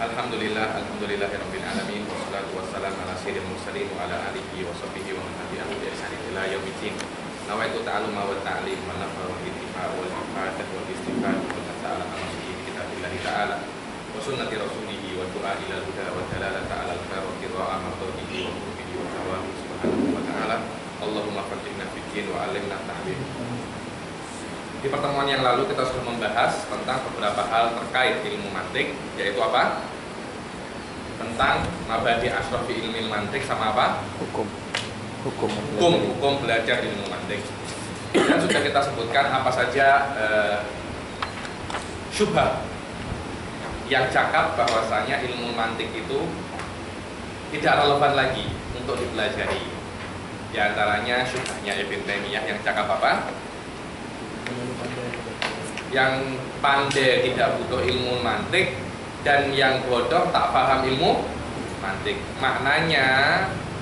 Alhamdulillahirabbil alamin wassalatu wassalamu ala sayyidil mursalin wa ala alihi wa sahbihi wa man tabi'ahum bi ihsan ila yaumiddin. Nawaitu ta'alluma wa ta'lim wa nafa wa ittiba wal ifadah wal istifad wa ta'ala amsi kitabillah ta'ala wa sunnati rasulih wa du'a ila huda wa dalalata ala al-khairati ra'a maqdihi wa qurbihi wa tawahu subhanahu wa ta'ala. Allahumma faqihna fid din wa 'allimna ta'wil. Di pertemuan yang lalu kita sudah membahas tentang beberapa hal terkait ilmu mantik, yaitu apa? Tentang mabadi asrofi ilmu mantik sama apa? Hukum belajar ilmu mantik. Dan sudah kita sebutkan apa saja syubhat yang cakap bahwasanya ilmu mantik itu tidak relevan lagi untuk dipelajari. Di antaranya syubhatnya Ibn Taimiyah yang cakap apa? Yang pandai tidak butuh ilmu mantik dan yang bodoh tak paham ilmu mantik. Maknanya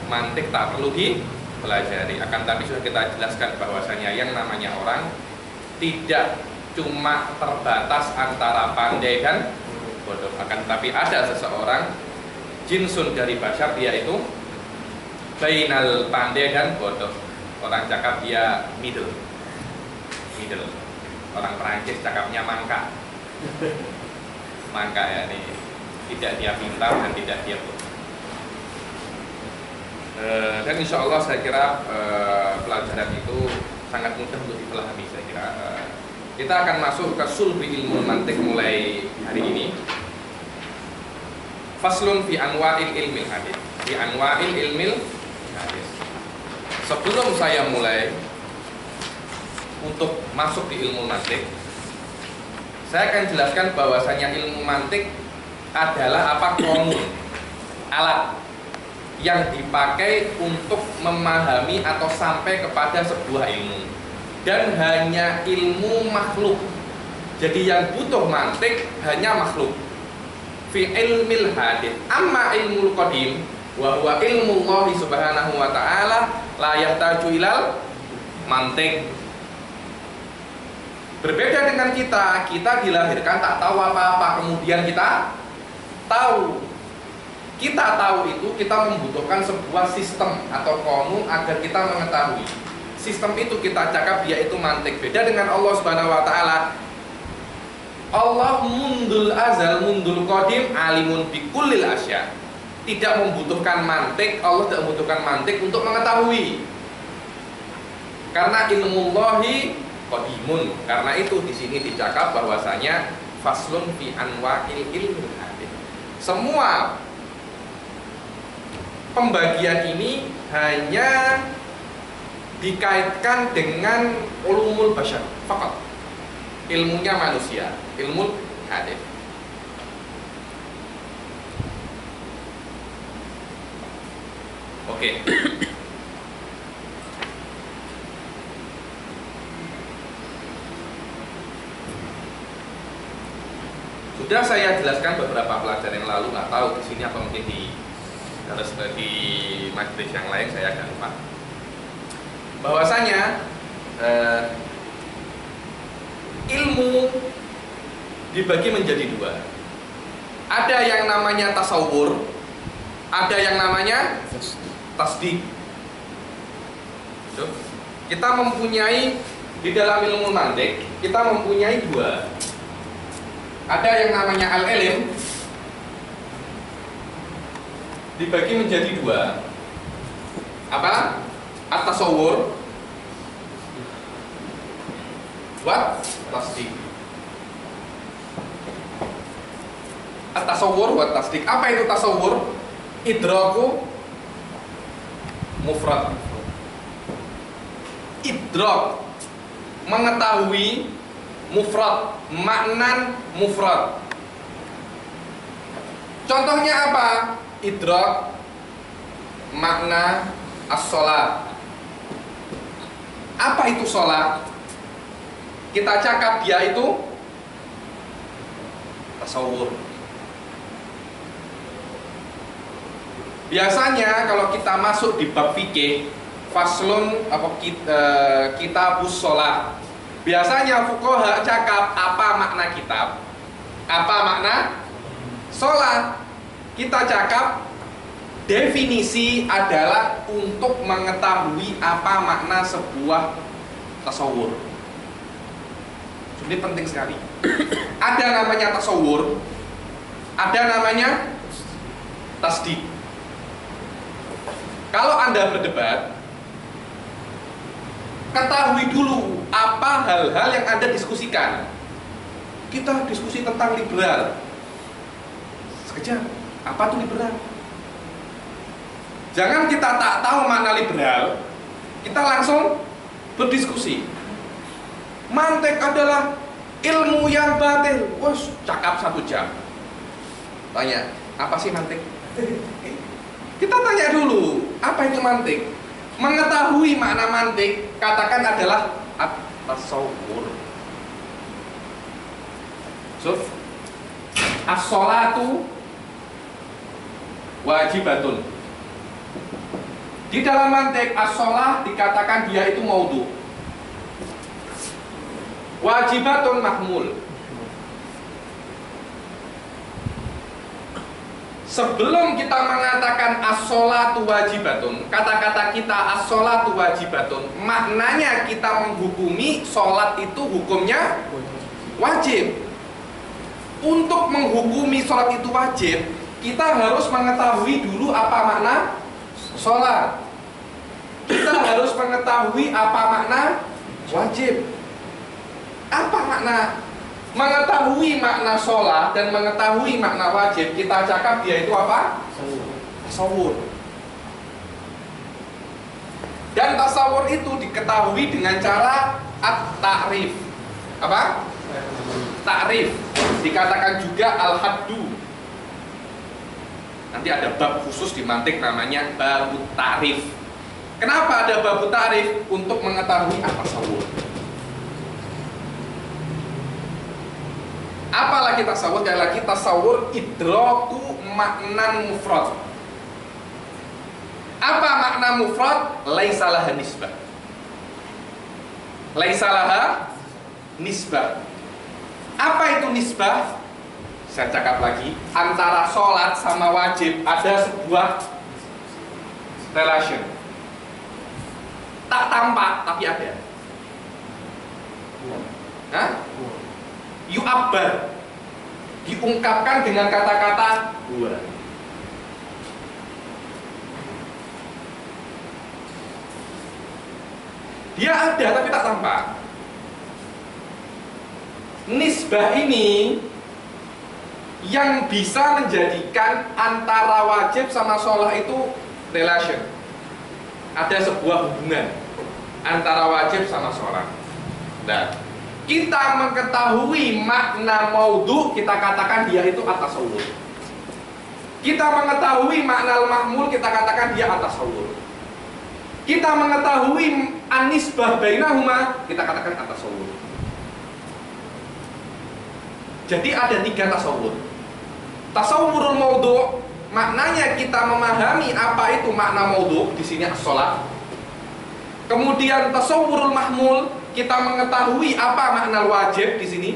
mantik tak perlu dipelajari. Akan tapi sudah kita jelaskan bahwasanya yang namanya orang tidak cuma terbatas antara pandai dan bodoh. Akan tapi ada seseorang jinsun dari bashar, dia itu bainal pandai dan bodoh. Orang cakap dia middle. Orang Perancis cakapnya mangka. Mangka ya, ini tidak dia pintar dan tidak dia bodoh. Dan insya Allah saya kira pelajaran itu sangat mudah untuk dipahami. Saya kira kita akan masuk ke sulbi ilmu mantik mulai hari ini. Faslun fi anwa'il ilmil hadis. Fi anwa'il ilmil hadis. Sebelum saya mulai untuk masuk di ilmu mantik, saya akan jelaskan bahwasanya ilmu mantik adalah apa? Konun, alat yang dipakai untuk memahami atau sampai kepada sebuah ilmu, dan hanya ilmu makhluk. Jadi yang butuh mantik hanya makhluk. Fi ilmil hadis. Amma ilmul qadim wa huwa ilmu Allah subhanahu wa ta'ala la yahtaju ilal mantik. Berbeda dengan kita dilahirkan tak tahu apa-apa, kemudian kita tahu. Kita tahu itu kita membutuhkan sebuah sistem atau konun agar kita mengetahui. Sistem itu kita cakap dia itu mantik. Beda dengan Allah Subhanahu wa taala. Allah mundul azal, mundul qadim, alimun bikullil asya. Tidak membutuhkan mantik, Allah tidak membutuhkan mantik untuk mengetahui. Karena ilmu Allahi qadimun. Karena itu di sini dicakap bahwasanya faslun fi anwa'il ilmi hadis. Semua pembagian ini hanya dikaitkan dengan ulumul bashar, fakat ilmunya manusia, ilmu hadis. Oke. Sudah saya jelaskan beberapa pelajaran yang lalu, nggak tahu di sini apa mungkin harus di majelis yang lain, saya agak lupa. Bahwasanya ilmu dibagi menjadi dua. Ada yang namanya tasawur, ada yang namanya tasdik. Kita mempunyai di dalam ilmu mantik, kita mempunyai dua. Ada yang namanya al-ilm, dibagi menjadi dua. Apa? At-tasawwur wa tasdik. At-tasawwur wa tasdik. Apa itu tasawwur? Idraku mufrad. Idrak, mengetahui, mufrad, maknan mufrad. Contohnya apa? Idrak makna as-sholat. Apa itu sholat? Kita cakap dia itu tasawur. Biasanya kalau kita masuk di bab fikih, faslun apa kitabus sholat, biasanya fuqaha cakap apa makna kitab, apa makna Sholat kita cakap definisi adalah untuk mengetahui apa makna sebuah tasawur. Ini penting sekali. Ada namanya tasawur, ada namanya tasdik. Kalau Anda berdebat, ketahui dulu apa hal-hal yang Anda diskusikan. Kita diskusi tentang liberal. Sekejap, apa itu liberal? Jangan kita tak tahu makna liberal, kita langsung berdiskusi. Mantik adalah ilmu yang batil. Wos, cakap 1 jam. Tanya, apa sih mantik? Kita tanya dulu, apa itu mantik? Mengetahui makna mantik, katakan adalah at-tasawwur. So, as-sholatu wajibatun. Di dalam mantik as-sholah dikatakan dia itu maudhu. Wajibatun mahmul. Sebelum kita mengatakan as-sholatu wajibatun, kata-kata kita as-sholatu wajibatun, maknanya kita menghukumi sholat itu hukumnya wajib. Untuk menghukumi sholat itu wajib, kita harus mengetahui dulu apa makna sholat. Kita harus mengetahui apa makna wajib. Apa makna? Mengetahui makna sholat dan mengetahui makna wajib, kita cakap dia itu apa? Tasawur. Dan tasawur itu diketahui dengan cara at-ta'rif. Apa? Ta'rif. Dikatakan juga al-haddu. Nanti ada bab khusus di mantik namanya babut ta'rif. Kenapa ada babut ta'rif? Untuk mengetahui apa tasawur. Apalagi tasawur, sekali lagi tasawur idraku maknan mufrad. Apa makna mufrad? Laisa laha nisbah. Laisa laha nisbah. Apa itu nisbah? Saya cakap lagi, antara sholat sama wajib ada sebuah relation. Tak tampak tapi ada. Hah? Yu'abbar, diungkapkan dengan kata-kata huwa. Dia ada tapi tak tampak. Nisbah ini yang bisa menjadikan antara wajib sama sholat itu relation. Ada sebuah hubungan antara wajib sama sholat. Nah, kita mengetahui makna maudhu, kita katakan dia itu at-tasawwur. Kita mengetahui makna al-mahmul, kita katakan dia at-tasawwur. Kita mengetahui an-nisbah bainahuma, kita katakan at-tasawwur. Jadi ada 3 tasawwur. Tasawwurul maudhu, maknanya kita memahami apa itu makna maudhu, di sini as-sholat. Kemudian tasawwurul mahmul, kita mengetahui apa makna wajib di sini.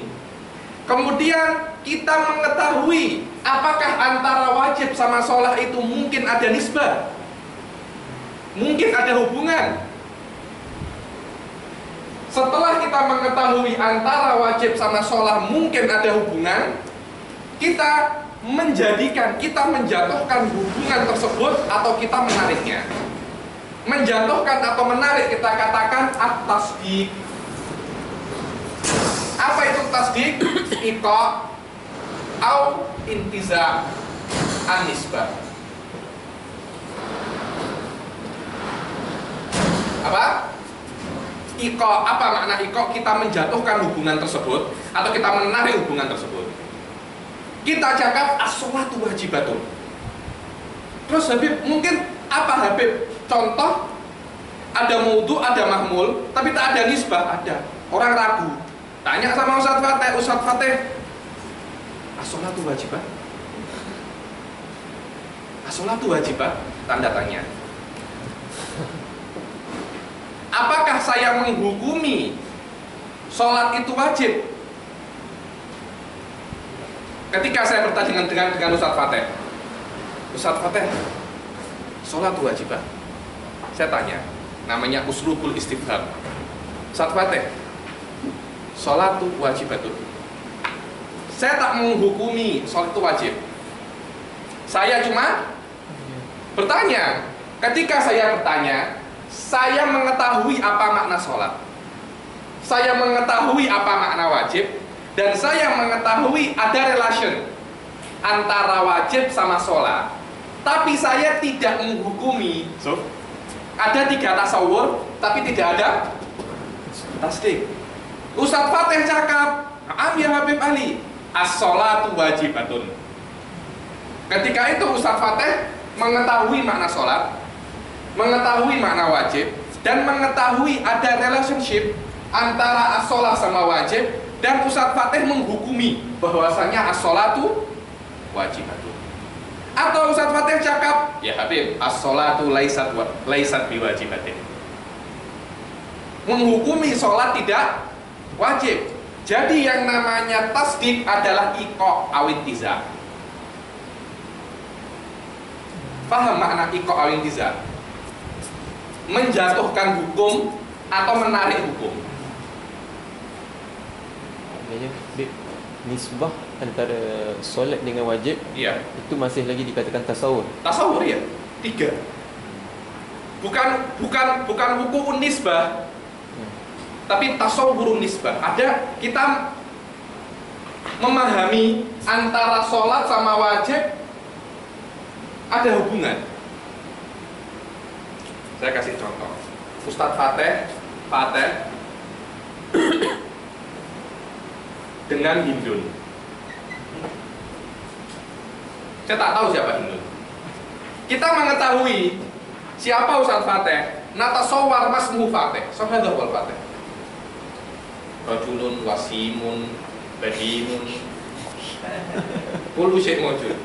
Kemudian kita mengetahui apakah antara wajib sama sholat itu mungkin ada nisbah, mungkin ada hubungan. Setelah kita mengetahui antara wajib sama sholat mungkin ada hubungan, kita menjatuhkan hubungan tersebut atau kita menariknya. Menjatuhkan atau menarik kita katakan at-tasdik. Apa itu tasdik? Iqa' au intiza' an-nisbah. Apa? Iqa', apa makna iqa'? Kita menjatuhkan hubungan tersebut atau kita menarik hubungan tersebut. Kita cakap as-sholatu wajibatun. Terus Habib, mungkin apa Habib? Contoh, ada maudhu, ada mahmul, tapi tak ada nisbah, ada. Orang ragu. Tanya sama Ustaz Fatih, as-sholatu wajibah? As-sholatu wajibah? Tanda tanya. Apakah saya menghukumi sholat itu wajib? Ketika saya bertanya dengan Ustadz Fateh, Ustadz Fateh, sholat wajib? Saya tanya, namanya uslubul istifham. Ustadz Fateh, sholat wajib betul? Saya tak menghukumi sholat itu wajib. Saya cuma bertanya. Ketika saya bertanya, saya mengetahui apa makna sholat, saya mengetahui apa makna wajib, dan saya mengetahui ada relation antara wajib sama sholat. Tapi saya tidak menghukumi. Ada 3 tasawur, tapi tidak ada tasdik. Ustadz Fateh cakap, ya Habib Ali, as-sholatu wajibatun. Ketika itu Ustadz Fateh mengetahui makna sholat, mengetahui makna wajib, dan mengetahui ada relationship antara as-sholat sama wajib, dan Ustadz Fateh menghukumi bahwasanya as-sholatu wajibatun. Atau Ustadz Fateh cakap, ya Habib, as-sholatu laisat biwajibatin. Menghukumi sholat tidak wajib. Jadi yang namanya tasdik adalah iko awin tiza. Paham makna iko awin tiza? Menjatuhkan hukum atau menarik hukum. Nisbah antara solat dengan wajib, Iya. itu masih lagi dikatakan tasawur. Tasawur ya, 3. Bukan hukum nisbah, tapi tasawurun nisbah. Ada kita memahami antara sholat sama wajib ada hubungan. Saya kasih contoh. Ustadz Fateh dengan Hindun. Saya tak tahu siapa Hindun. Kita mengetahui siapa Ustadz Fateh. Natasawwar masmuhu Fateh. Sahadah wal Fateh. Rajulun wasimun badimun kullu syai' mawjud.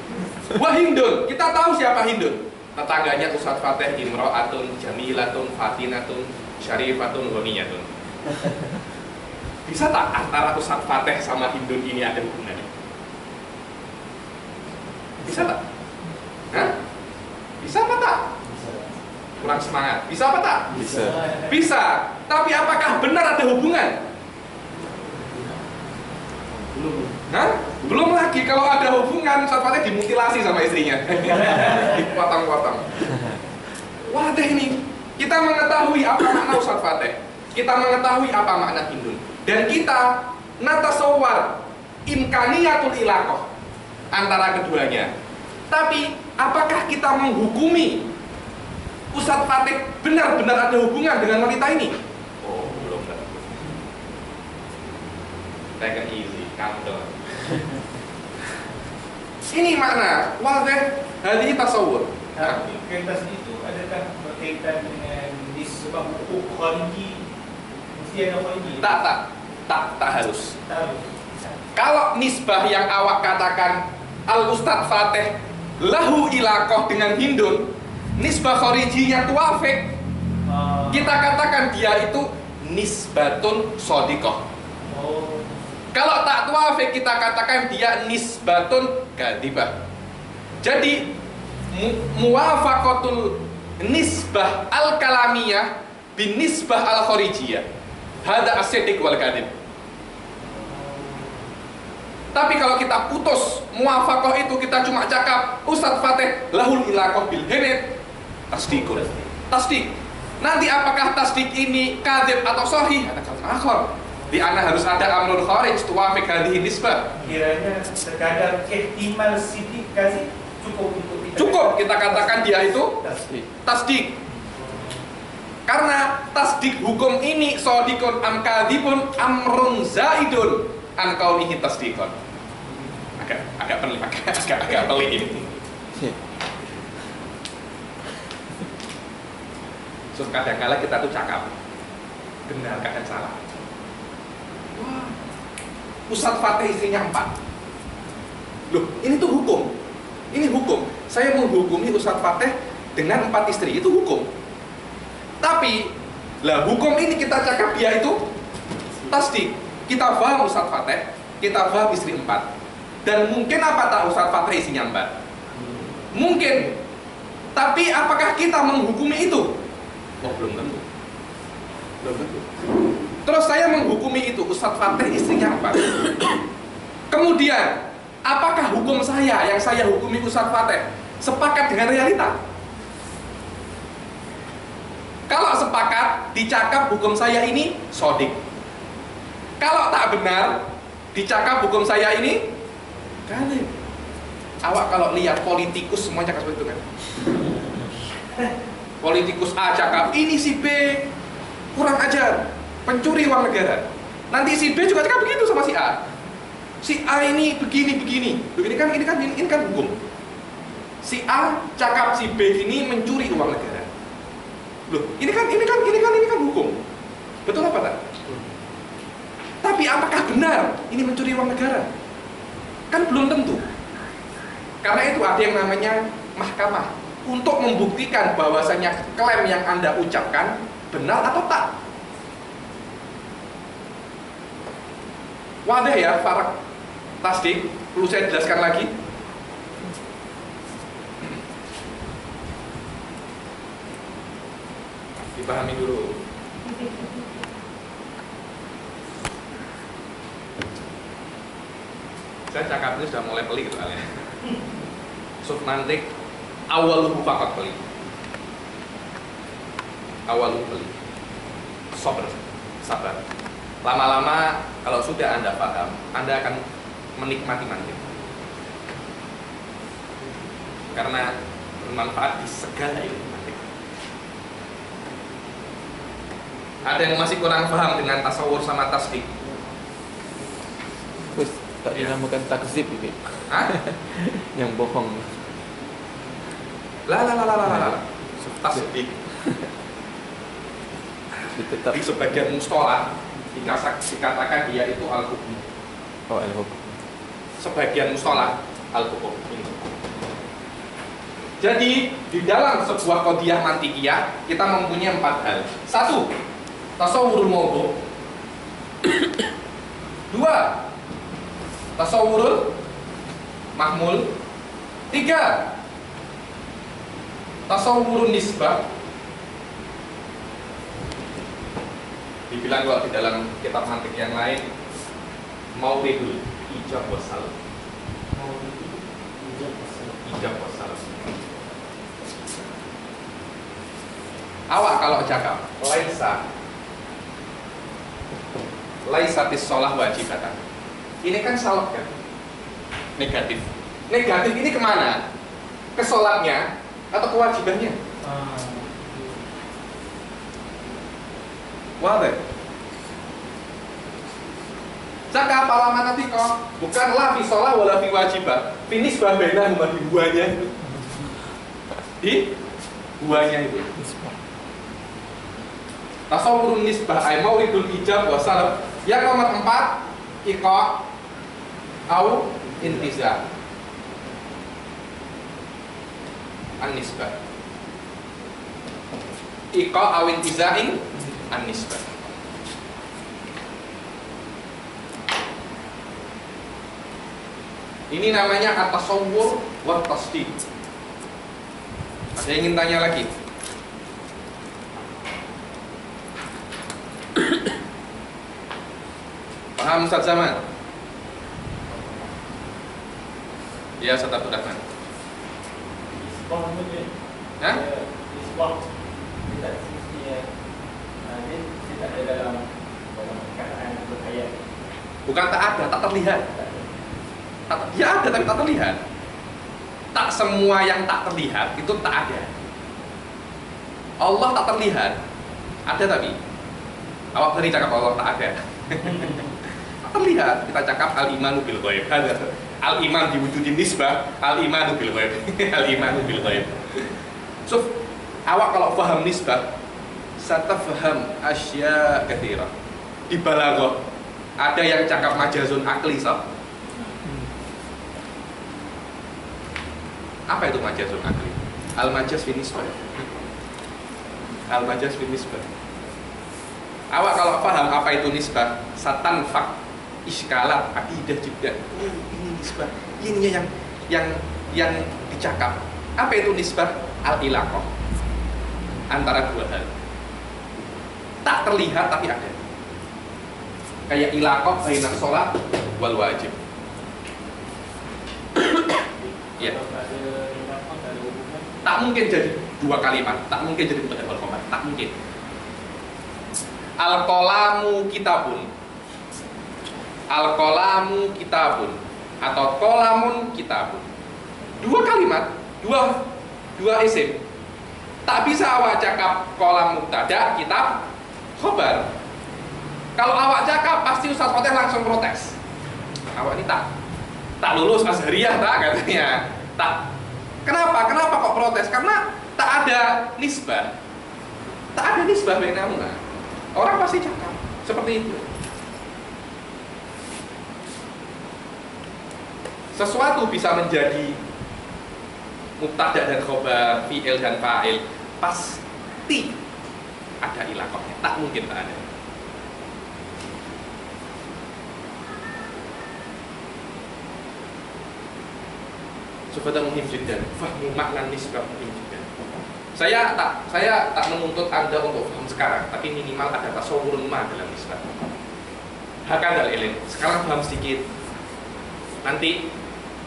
Wah Hindun, kita tahu siapa Hindun. Tetangganya Ustadz Fateh, imra'atun jamilatun fatinatun syarifatun ghaniyatun. Bisa tak antara Ustadz Fateh sama Hindun ini ada hubungannya? Bisa tak? Hah? Bisa apa tak? Kurang semangat. Bisa apa tak? Bisa. Bisa. Tapi apakah benar ada hubungan? Belum. Hah? Belum lagi. Kalau ada hubungan, Ustadz Fateh dimutilasi sama istrinya. Dipotong-potong. Wah deh ini. Kita mengetahui apa makna Ustadz Fateh. Kita mengetahui apa makna Hindun. Dan kita natasawwar imkaniyatul ilaqah antara keduanya. Tapi apakah kita menghukumi Ustadz Fateh benar-benar ada hubungan dengan wanita ini? Oh, belum tentu. Take it easy, calm down. Ini makna wadih hadhihi tasawwur. Tapi kaitan itu adakah berkaitan dengan disebab hukum khariji? Mesti ada khariji? Tak harus. Tahu. Kalau nisbah yang awak katakan Al Ustadz Fateh lahu ilaqah dengan Hindun, nisbah kharijinya tuafik, kita katakan dia itu nisbatun shodiqah. Oh. Kalau tak tuafik kita katakan dia nisbatun kadhibah. Jadi muwafaqatul nisbah al-kalamiyah bin nisbah al-kharijiyah. Hada as-siddiq wal kadhib. Tapi kalau kita putus muwafaqah itu, kita cuma cakap Ustadz Fateh lahul ilaqah bil hinid, tasdiqun. Tasdik. Nanti apakah tasdik ini kadhib atau sahih? Ada kata akhir. Di ana harus ada amrul kharij tuwafiq hadhihi nisbah. Kiranya sekadar ihtimal sidik kasih cukup untuk kita. Cukup kita katakan dia itu tasdik. tasdik. Karena tasdik hukum ini sadiqun am kadhibun amrun zaidun an kaunihi tasdiqun. Agak pelik ini. So kadang-kala kita tuh cakap benar kadang salah. Wah, Ustadz Fateh istrinya 4. Loh, ini tuh hukum. Ini hukum. Saya menghukumi Ustadz Fateh dengan 4 istri, itu hukum. Tapi, lah hukum ini kita cakap dia itu tasdik. Kita paham Ustadz Fateh, kita paham istri 4. Dan mungkin apa tak Ustaz Fatri isinya 4? Mungkin. Tapi apakah kita menghukumi itu? Oh, belum tentu. Belum tentu. Terus saya menghukumi itu, Ustaz Fatri istrinya 4. Kemudian, apakah hukum saya yang saya hukumi Ustaz Fatri sepakat dengan realita? Kalau sepakat, dicakap hukum saya ini sodik. Kalau tak benar, dicakap hukum saya ini kalian. Awak kalau lihat politikus semua cakap seperti itu kan. Politikus A cakap ini si B kurang ajar, pencuri uang negara. Nanti si B juga cakap begitu sama si A. Si A ini begini. Ini kan hukum. Si A cakap si B ini mencuri uang negara. Loh, ini kan hukum. Betul apa tak? Tapi apakah benar ini mencuri uang negara? Kan belum tentu. Karena itu ada yang namanya mahkamah untuk membuktikan bahwasanya klaim yang Anda ucapkan benar atau tak. Wadah ya, Farak Tasdik, perlu saya jelaskan lagi. Dipahami dulu. Saya cakap ini sudah mulai pelik gitu kalian. Suf nanti awaluhu fakat pelik. Awaluhu pelik. Sabar. Lama-lama kalau sudah Anda paham, Anda akan menikmati mantik. Karena bermanfaat di segala ilmu mantik. Ada yang masih kurang paham dengan tasawur sama tasdik? Terus tak dinamakan takzib gitu. Hah? Yang bohong. Lah. Tasdik. Tetap Di sebagian mustolah dikatakan dia itu al-hukum. oh al-hukum. Sebagian mustolah al-hukum. Jadi di dalam sebuah qadhiyah mantikiyah kita mempunyai 4 hal. 1. Tasawwurul mawdu'. 2. Tasawwurul mahmul. 3. Tasawwurun nisbah. Dibilang kalau di dalam kitab mantik yang lain mauridul ijab wassalam. Ijab wassalam. Awak kalau cakap laisatis sholah wajibatan. Ini kan salaf kan? Negatif. Negatif ini kemana? Ke sholatnya atau kewajibannya? Wadah. Cakap lama nanti kok bukanlah fi sholah wala fi wajibah. Finis babena di buahnya itu. Di buahnya itu. Tasawwurun nisbah ay mauridul ijab wa salaf. Yang nomor 4 iqa au intiza. An-nisbah. Iqa au intiza'in an-nisbah. Ini namanya at-tasawwur wa tasdiq. Ada yang ingin tanya lagi? Paham Ustaz Zaman? Ya, Ustaz Abdul Rahman. Hah? Isbah tidak semestinya tidak ada dalam perkataan ayat. Bukan tak ada, tak terlihat. Ya ada tapi tak terlihat. Tak semua yang tak terlihat itu tak ada. Allah tak terlihat. Ada tapi awak tadi cakap Allah tak ada. Tak terlihat. Kita cakap al-imanu bil ghaib. Al-iman diwujudin nisbah, al-imanu bil ghaib. Al-imanu bil ghaib. So, awak kalau paham nisbah, satafham asya katsira. Di balaghah ada yang cakap majazun akli sah. Apa itu majazun akli? Al-majaz fi nisbah. Al-majaz fi nisbah. Awak kalau paham apa itu nisbah, satanfak iskalat akidah juga. Oh, ini nisbah. Ini yang dicakap. Apa itu nisbah? Al-ilaqah. Antara dua hal. Tak terlihat tapi ada. Kayak ilaqah baina sholat wal wajib. Ya. Tak mungkin jadi dua kalimat, tak mungkin jadi mubtada wal khabar, tak mungkin. Al-qalamu kitabun. Al-qalamu kitabun atau qalamun kitabun. Dua kalimat, dua isim. Tak bisa awak cakap qalam mubtada, kitab khabar. Kalau awak cakap pasti Ustaz Fatih langsung protes. Awak ini tak lulus Azhariyah tak katanya. Tak. Kenapa? Kenapa kok protes? Karena tak ada nisbah. Tak ada nisbah bainahuma. Orang pasti cakap seperti itu. Sesuatu bisa menjadi mubtada dan khobar, fi'il dan fa'il, pasti ada ilaqahnya. Tak mungkin tak ada. Sebetulnya muhim juga. Fahmu makna nisbah muhim juga. Saya tak menuntut Anda untuk paham sekarang, tapi minimal ada tasawwurun ma dalam nisbah. Hakadal ilm. Sekarang paham sedikit. Nanti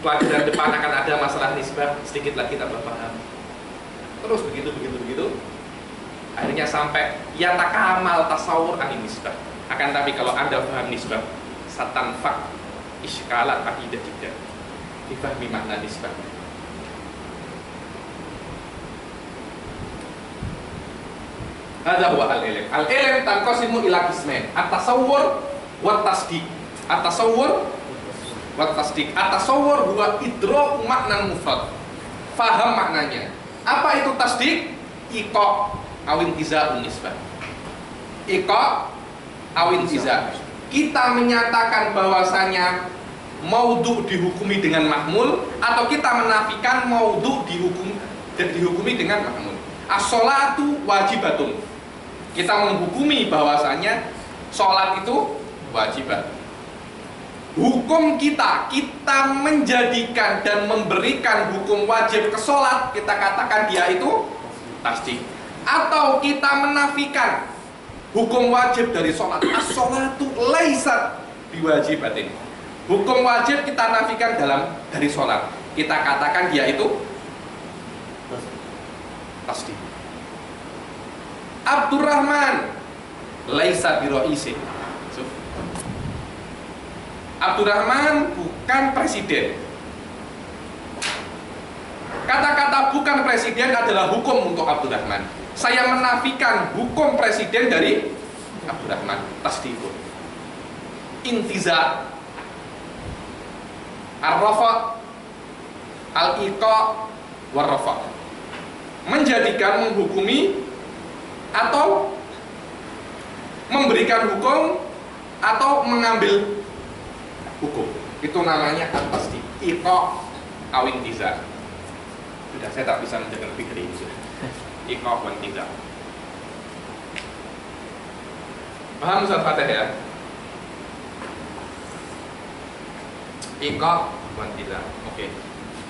pelajaran depan akan ada masalah nisbah, sedikit lagi tambah paham. Terus begitu. Akhirnya sampai ya takamal tasawur an nisbah. Akan tapi kalau Anda paham nisbah, satanfak iskalat akidah juga. Difahmi makna nisbah. Hadza huwa al-ilm. Al-ilm tanqasimu ila qismain, at-tasawwur wa tasdiq. At-tasawwur wa tasdiq. At-tasawwur huwa idraku makna mufrad. Faham maknanya. Apa itu tasdiq? Iqa awin tizaun nisbah. Iqa awin tiza. Kita menyatakan bahwasanya maudhu dihukumi dengan mahmul, atau kita menafikan maudhu dihukumi dengan mahmul. As-sholatu wajibatun. Kita menghukumi bahwasanya sholat itu wajibat. Hukum kita menjadikan dan memberikan hukum wajib ke sholat, kita katakan dia itu tasdik. Atau kita menafikan hukum wajib dari sholat. As-sholatu laisat biwajibatin. Hukum wajib kita nafikan dari sholat. Kita katakan dia itu tasdik. Abdurrahman laisa biroisin. Abdurrahman bukan presiden. Kata-kata bukan presiden adalah hukum untuk Abdurrahman. Saya menafikan hukum presiden dari Abdurrahman. Tasdikun. Intiza, ar-rafa, al-iqa, war-rafa. Menjadikan, menghukumi, atau memberikan hukum, atau mengambil hukum. Itu namanya at-tasdik. Iqa awin tiza. Sudah, saya tak bisa mendengar lebih dari itu. Iqa awin tiza. Paham Ustaz Fatih ya? Iqa awin tiza. Oke.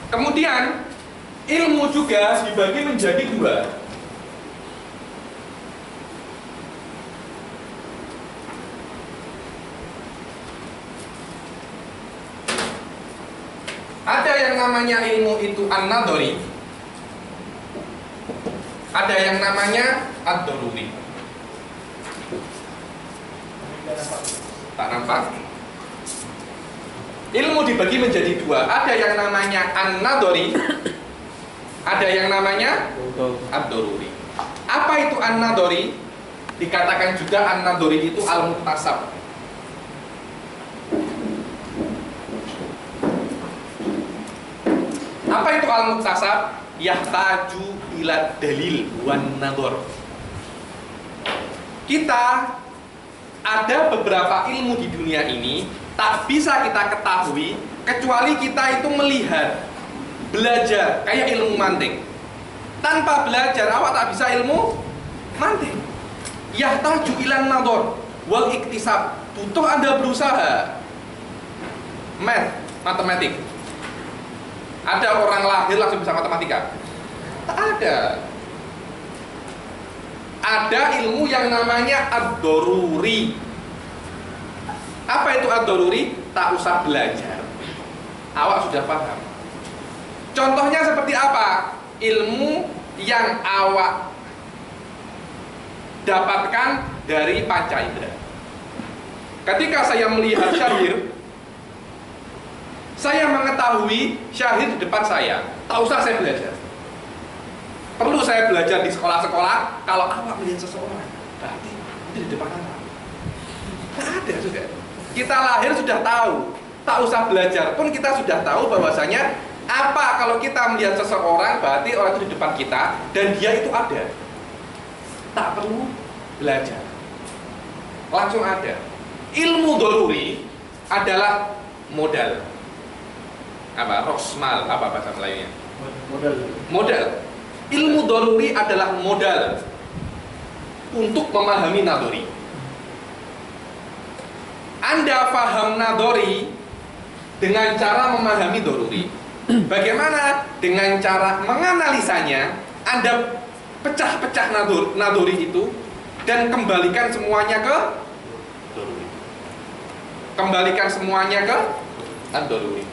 Kemudian ilmu juga dibagi menjadi dua. Ada yang namanya ilmu itu an-nadhari. Ada yang namanya ad-daruri. Tak nampak? Ilmu dibagi menjadi dua. Ada yang namanya an-nadhari. Ada yang namanya ad-daruri. Apa itu an-nadhari? Dikatakan juga an-nadhari itu al-muktasab. Apa itu al-muktasab? Yahtaju ila dalil wan nadhar. Kita ada beberapa ilmu di dunia ini tak bisa kita ketahui kecuali kita itu melihat, belajar, kayak ilmu manting. Tanpa belajar awak tak bisa ilmu manting. Yahtaju ila nadhar wal iktisab. Butuh Anda berusaha. matematik. Ada orang lahir langsung bisa matematika? Tak ada. Ada ilmu yang namanya ad-daruri. Apa itu ad-daruri? Tak usah belajar, awak sudah paham. Contohnya seperti apa? Ilmu yang awak dapatkan dari panca indera. Ketika saya melihat syahir, saya mengetahui syahir di depan saya. Tak usah saya belajar. Perlu saya belajar di sekolah-sekolah. Kalau awak melihat seseorang, berarti itu di depan awak. Tidak ada juga. Kita lahir sudah tahu. Tak usah belajar pun kita sudah tahu bahwasanya apa kalau kita melihat seseorang, berarti orang itu di depan kita dan dia itu ada. Tak perlu belajar, langsung ada. Ilmu daruri adalah modal. Apa? Rosmal, apa bahasa Melayunya? Modal. Ilmu daruri adalah modal untuk memahami nadori. Anda paham nadori dengan cara memahami daruri. Bagaimana? Dengan cara menganalisanya. Anda pecah-pecah nadori itu dan kembalikan semuanya ke daruri. Kembalikan semuanya ke ad-daruri.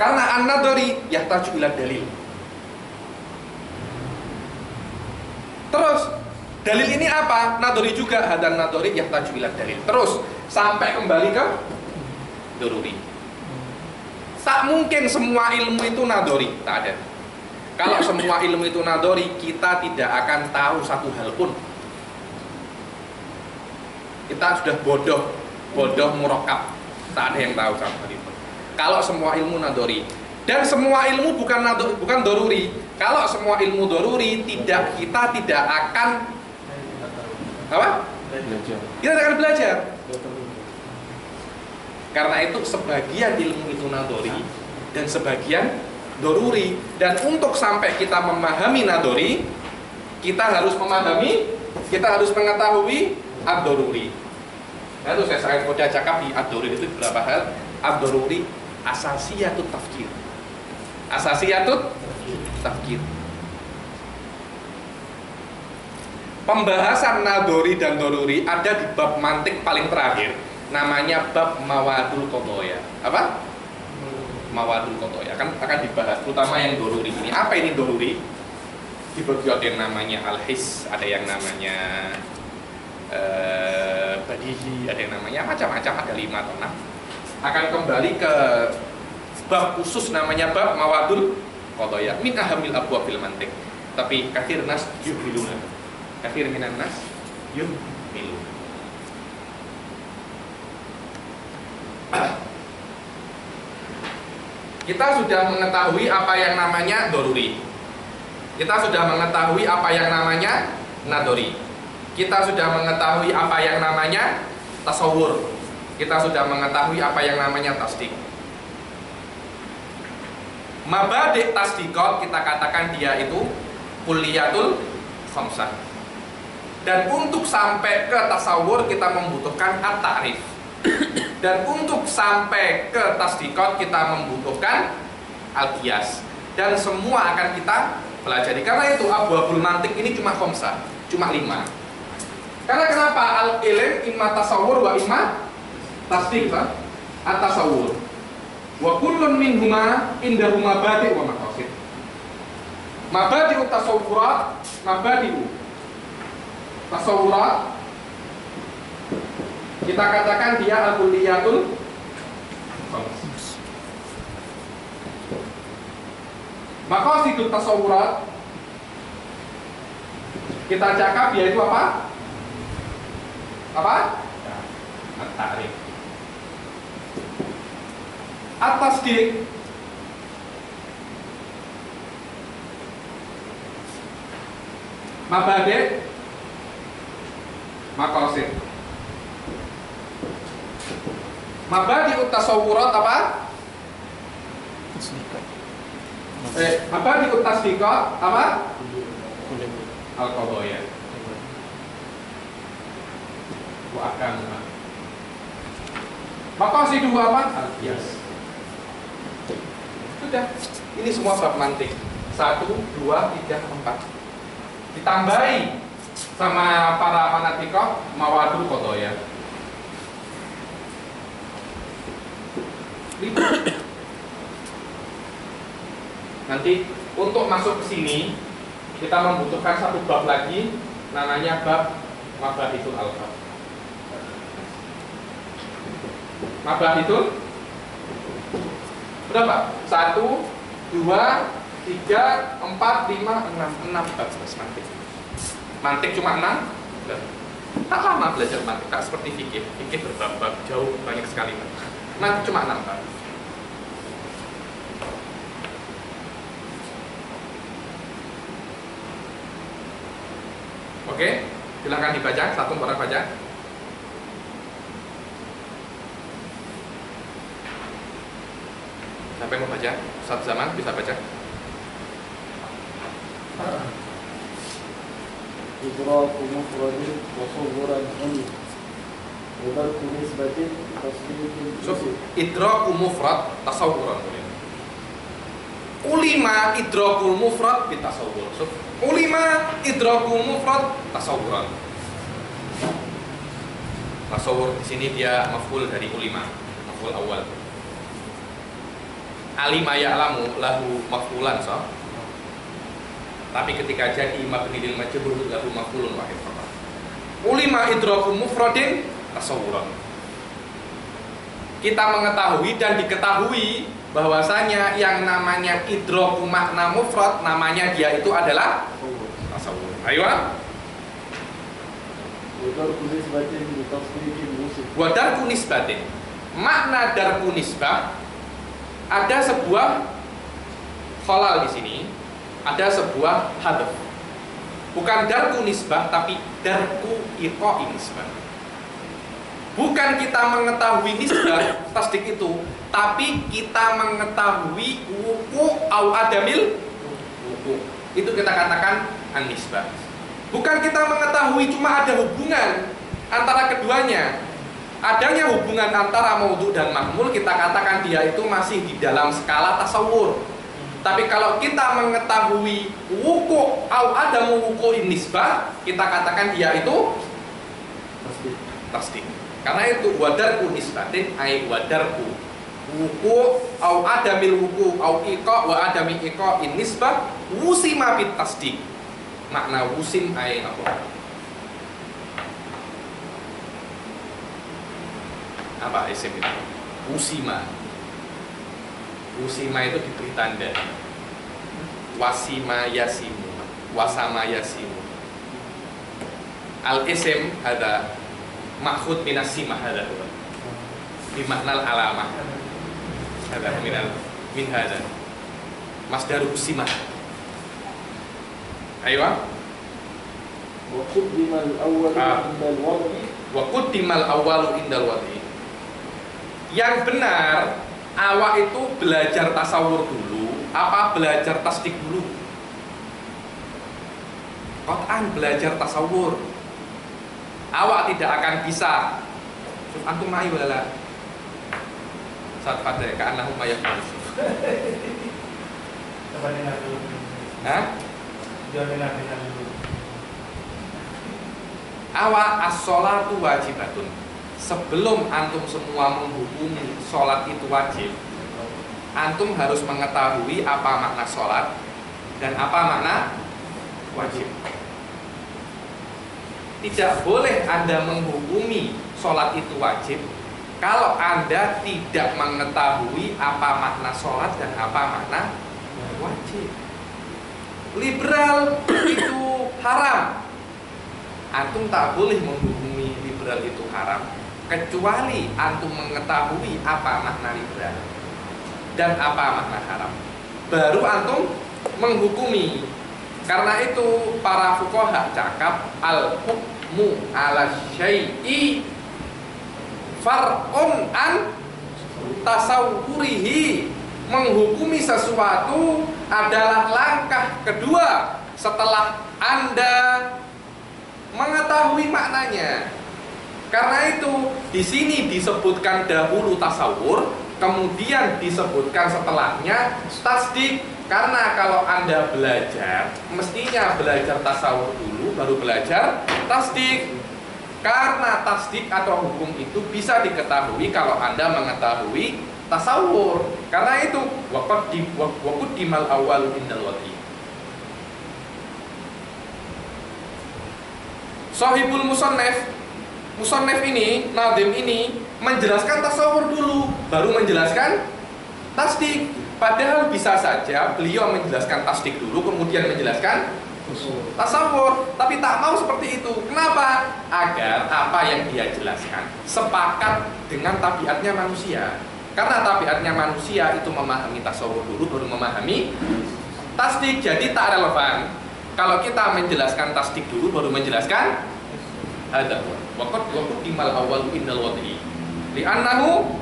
Karena an-nadori yahtaju ila dalil. Terus dalil ini apa? Nadori juga, hadan nadori yahtaju ila dalil. Terus sampai kembali ke daruri. Tak mungkin semua ilmu itu nadori, tak ada. Kalau semua ilmu itu nadori, kita tidak akan tahu satu hal pun. Kita sudah bodoh murakkab, tak ada yang tahu sama hal itu. Kalau semua ilmu nadori, dan semua ilmu bukan daruri. Kalau semua ilmu daruri, kita tidak akan apa? Belajar. Kita tidak akan belajar. Karena itu sebagian ilmu itu nadori dan sebagian daruri. Dan untuk sampai kita memahami nadori, kita harus mengetahui ad-daruri. Nah itu saya sudah cakap di ad-daruri itu beberapa hal. Ad-daruri asasiyatut tafkir. Asasiyatut tafkir. Pembahasan nadori dan daruri ada di bab mantik paling terakhir. Namanya bab mawadul qadaya. Apa? Mawadul qadaya akan dibahas, terutama yang daruri ini. Apa ini daruri? Dibagi ada yang namanya al-his, ada yang namanya badihi, ada yang namanya macam-macam, ada 5 atau 6. Akan kembali ke bab khusus namanya bab mawadul qadaya. Min ahamil abwabil mantik. Tapi kathir nas yuhiluna. Kathir minan nas yuhiluna. Kita sudah mengetahui apa yang namanya daruri. Kita sudah mengetahui apa yang namanya nadori. Kita sudah mengetahui apa yang namanya tasawur. Kita sudah mengetahui apa yang namanya tasdik. Mabadi' tasdikot kita katakan dia itu kulliyatul khamsah. Dan untuk sampai ke tasawur kita membutuhkan at-ta'rif. Dan untuk sampai ke tasdikot kita membutuhkan al-qiyas. Dan semua akan kita pelajari. Karena itu abwabul mantik ini cuma khamsah, cuma 5. Karena kenapa? Al-ilm imma tasawur wa imma tasdik, at-tasawur. Wa kullun minhuma indahuma mabadi' wa maqasid. Mabadi'ut tasawurat, mabadi'u tasawurat kita katakan dia al-kulliyatul khams. Maqasidut tasawurat kita cakap yaitu apa? Apa? At-ta'rif. At-tasdik mabadi' maqasid. Mabadi'ut tasawurat apa? Tasdiqat. Mabadi'ut tasdiqat apa? Kuliah. Al-qadaya. Wa akan Maqasiduhu apa? Al-qiyas. Sudah. Ini semua bab mantik. 1, 2, 3, 4. Ditambahi sama para manatikoh mawadul qadaya. Nanti untuk masuk ke sini kita membutuhkan satu bab lagi, namanya bab Mabahithul Alfaz. Mabahithul berapa? 1, 2, 3, 4, 5, 6 bab mantik. Mantik cuma 6. Tak lama belajar mantik, tak seperti fikih. Fikih berbab-bab jauh banyak sekali. Mantik cuma 6 bab. Oke, silahkan dibaca, satu orang baca. Siapa yang mau baca? Satu zaman bisa baca. إدراك مفرد وصورا عنه وترك نسبة تصديق Idrakul mufrad tasawuran. Ulima idrakul mufrad bitasawur. Ulima idrakul mufrad tasawuran. Tasawur di sini dia maf'ul dari ulima, maf'ul awal. Alima ya'lamu lahu maf'ulan so. Tapi ketika jadi mabni lil majhul lahu maf'ulun wahid faqat. Ulima idrakul mufradin tasawuran. Kita mengetahui dan diketahui bahwasanya yang namanya idraku makna mufrad, namanya dia itu adalah tasawur. Ayo. وترك نسبة بتصديق الوصف Wadarku nisbatin. Makna darku nisbah, ada sebuah khalal di sini, ada sebuah hadaf. Bukan darku nisbah, tapi darku iqa'i nisbah. Bukan kita mengetahui nisbah tasdik itu, tapi kita mengetahui wuku au adamil wuku. Itu kita katakan an-nisbah. Bukan kita mengetahui cuma ada hubungan antara keduanya. Adanya hubungan antara maudhu dan mahmul, kita katakan dia itu masih di dalam skala tasawur. Tapi kalau kita mengetahui wuku au adamu wuku nisbah, kita katakan dia itu tasdik. Karena itu wadarku nisbatin ay wadarku wuku au adamil wuku au iqa wa adami iqa in nisbah wusima bit tasdik. Makna wusim ay apa? Apa isim itu? Wusima. Wusima itu diberi tanda. Wasima yasimu, wasama yasimu. Al isim ada makhud minas simah ada bimaknal alamah ada min hada masdaru simah. Ayo. وقدم الأول عند الوضع Wa quddimal awwalu indal wad'i. Yang benar, awak itu belajar tasawur dulu apa belajar tasdik dulu? Qat'an belajar tasawur. Awak tidak akan bisa. Antum mai wala. Saat pada ka'annahum mayaqul. Coba dengar dulu. Hah? Jangan dengar dulu. Awak as-sholatu wajibatun. Sebelum antum semua menghukumi sholat itu wajib, antum harus mengetahui apa makna sholat dan apa makna wajib. Tidak boleh Anda menghukumi sholat itu wajib kalau Anda tidak mengetahui apa makna sholat dan apa makna wajib. Liberal itu haram. Antum tak boleh menghukumi liberal itu haram kecuali antum mengetahui apa makna liberal dan apa makna haram. Baru antum menghukumi. Karena itu para fuqaha cakap al-hukmu ala syai'i far'un an tasawwurihi. Menghukumi sesuatu adalah langkah kedua setelah Anda mengetahui maknanya. Karena itu di sini disebutkan dahulu tasawur, kemudian disebutkan setelahnya tasdik. Karena kalau Anda belajar, mestinya belajar tasawur dulu baru belajar tasdik. Karena tasdik atau hukum itu bisa diketahui kalau Anda mengetahui tasawur. Karena itu waqaddimal awwalu indal wadi. Shahibul Musannaf ini, Nadim ini menjelaskan tasawur dulu, baru menjelaskan tasdik. Padahal bisa saja beliau menjelaskan tasdik dulu, kemudian menjelaskan tasawur. Tapi tak mau seperti itu. Kenapa? Agar apa yang dia jelaskan sepakat dengan tabiatnya manusia. Karena tabiatnya manusia itu memahami tasawur dulu, baru memahami tasdik. Jadi tak relevan kalau kita menjelaskan tasdik dulu, baru menjelaskan ada waktu dimal awal indal wadi. Li'annahu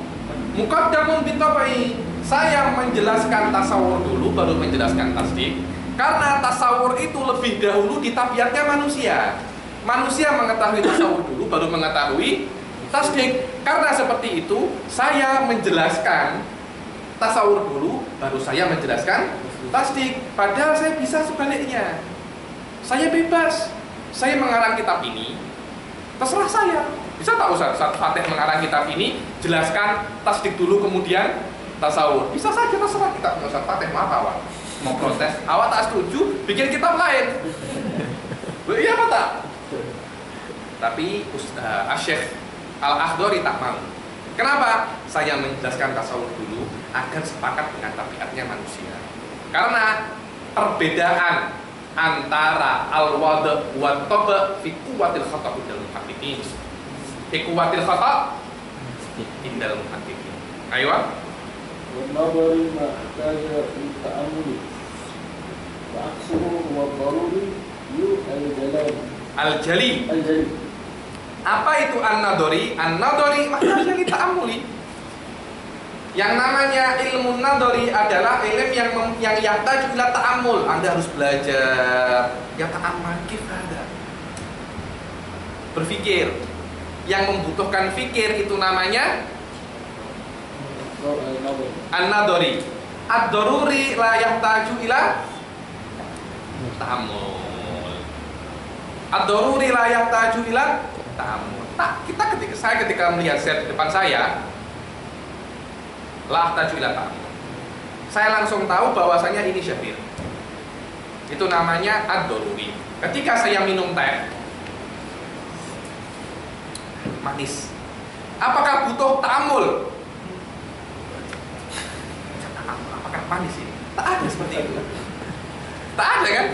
muqaddamun bitabai. Saya menjelaskan tasawur dulu baru menjelaskan tasdik. Karena tasawur itu lebih dahulu di tabiatnya manusia. Manusia mengetahui tasawur dulu baru mengetahui tasdik. Karena seperti itu, saya menjelaskan tasawur dulu baru saya menjelaskan tasdik. Padahal saya bisa sebaliknya. Saya bebas. Saya mengarang kitab ini, terserah saya. Bisa tak Ustaz Fatih mengarang kitab ini, jelaskan tasdik dulu kemudian tasawur. Bisa saja terserah kita. Ustaz Fatih maaf awak mau protes, awak tak setuju, bikin kitab lain. Iya apa tak? Tapi Syekh Al-Akhdari tak mau. Kenapa? Saya menjelaskan tasawur dulu agar sepakat dengan tabiatnya manusia. Karena perbedaan antara al-wad' wa tab' fi quwwatil khata' indal muhaqqiqin. Fi quwwatil khata' indal muhaqqiqin. Ayo. والنظر ما احتاج للتأمل وعكسه هو الضروري الجلال الجلي. Apa itu an-nadori? An-nadori maknanya ta'amuli. Yang namanya ilmu nadori adalah ilmu yang yahtaju ila ta'amul. Anda harus belajar ya ta'amul kifada. Berpikir. Yang membutuhkan fikir itu namanya an-nadori. Ad-daruri la yahtaju ila ta'amul. Ad-daruri la yahtaju ila ta'amul. Tak, ketika melihat set di depan saya, la yahtaju ila ta'amul. Saya langsung tahu bahwasanya ini syabir. Itu namanya ad-daruri. Ketika saya minum teh manis, apakah butuh ta'amul? Apakah manis ini? Tak ada seperti itu. Tak ada kan?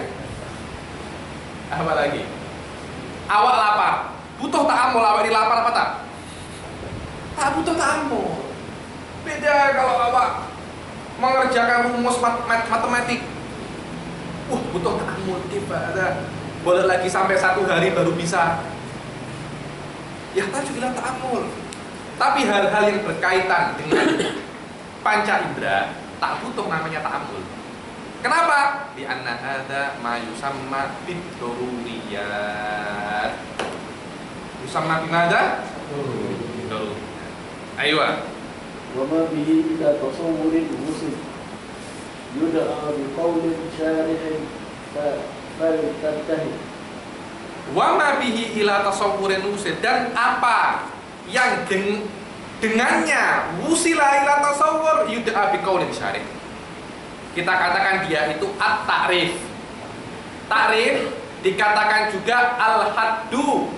Apa lagi? Awak lapar, butuh ta'amul. Awak ini lapar apa tak? Tak butuh ta'amul. Beda kalau awak mengerjakan rumus matematik. Butuh ta'amul. Ada. Boleh lagi sampai 1 hari baru bisa. Ya tak juga ta'amul. Tapi hal-hal yang berkaitan dengan panca indera tak butuh namanya ta'amul. Kenapa? Di anna hadza ma yusamma bid-daruriyat. Yusamma bimada? Daruriyat. Ayo. Wa ma bihi ila tasawwurin musim yud'a bi qawlin syarihin fal-tattahi. Wa ma bihi ila tasawwurin musim, dan apa yang dengannya wusila ila tasawwur yud'a bi qaulin syarih. Kita katakan dia itu at-ta'rif. Ta'rif dikatakan juga al-haddu,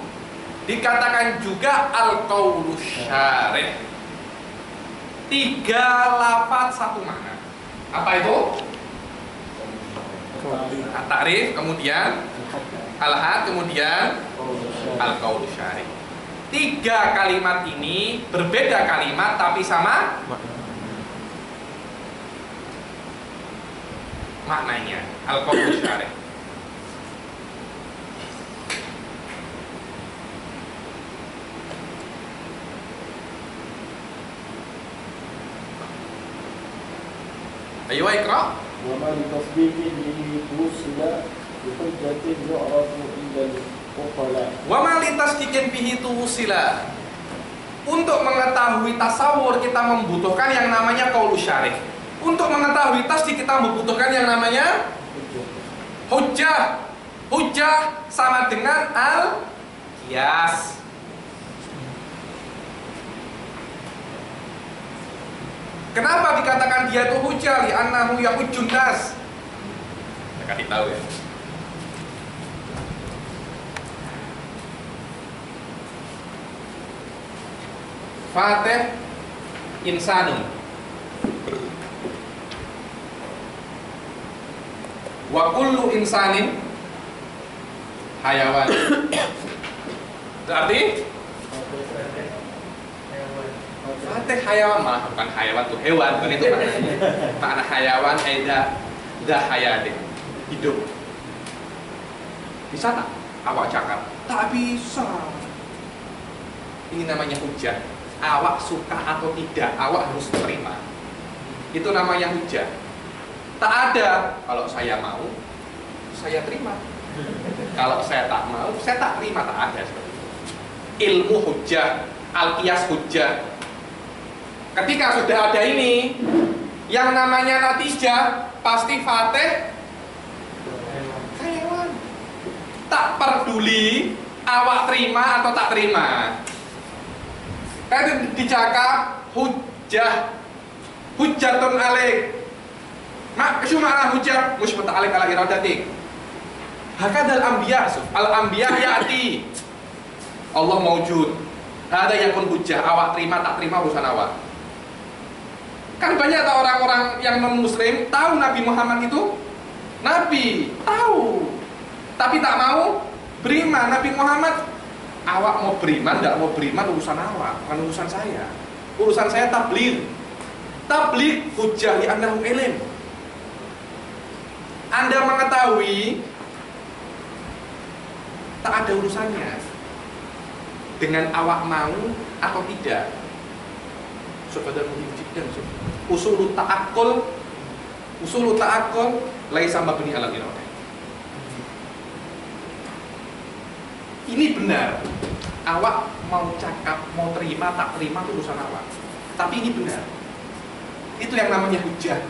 dikatakan juga al-qaulu syarih. 3 lafaz 1 makna. Apa itu? At-ta'rif, kemudian al-had, kemudian al-qaulu syarih. 3 kalimat ini berbeda kalimat tapi sama maknanya. Al-qaulu syarih. Ayo ikra. Wa ma li tasdiqin bihi wusila bi hujjatin yu'rafu inda uqala. Wa ma litasdiqin bihi tuwsila. Untuk mengetahui tasawur kita membutuhkan yang namanya qaulu syarih. Untuk mengetahui tasdik kita membutuhkan yang namanya hujjah. Hujjah sama dengan al-qiyas. Kenapa dikatakan dia itu hujjah? Li'annahu yahujjun nas. Saya kasih tahu ya. Fatih insanun wa kullu insanin hayawan. Berarti Fatih hayawan, malah bukan hayawan tuh hewan, bukan itu maknanya. Makna hayawan dah hayatin, hidup. Bisa tak awak cakap? Tak bisa. Ini namanya hujah. Awak suka atau tidak, awak harus terima. Itu namanya hujah. Tak ada. Kalau saya mau, saya terima. Kalau saya tak mau, saya tak terima. Tak ada seperti itu. Ilmu hujah, al-qiyas hujah. Ketika sudah ada ini, yang namanya natijah pasti fatih hayawan. Tak peduli awak terima atau tak terima. Kan dicakap hujjah, hujjatun alaik. Maksud makna hujjah musbata alaik ala iradatik. Hakadal anbiya, al-anbiya ya'ti. Allah maujud. Ada yang pun hujjah, awak terima tak terima urusan awak. Kan banyak tak orang-orang yang non-muslim tahu Nabi Muhammad itu Nabi, tahu. Tapi tak mau beriman. Nabi Muhammad, awak mau beriman, tidak mau beriman urusan awak, bukan urusan saya. Urusan saya tabligh. Tabligh hujjah li'annahu ilm. Anda mengetahui tak ada urusannya dengan awak mau atau tidak. Saudara menunjukkan usul ta'akkul laisa mabni ala iradah. Ini benar. Awak mau cakap, mau terima, tak terima itu urusan awak. Tapi ini benar. Itu yang namanya hujjah.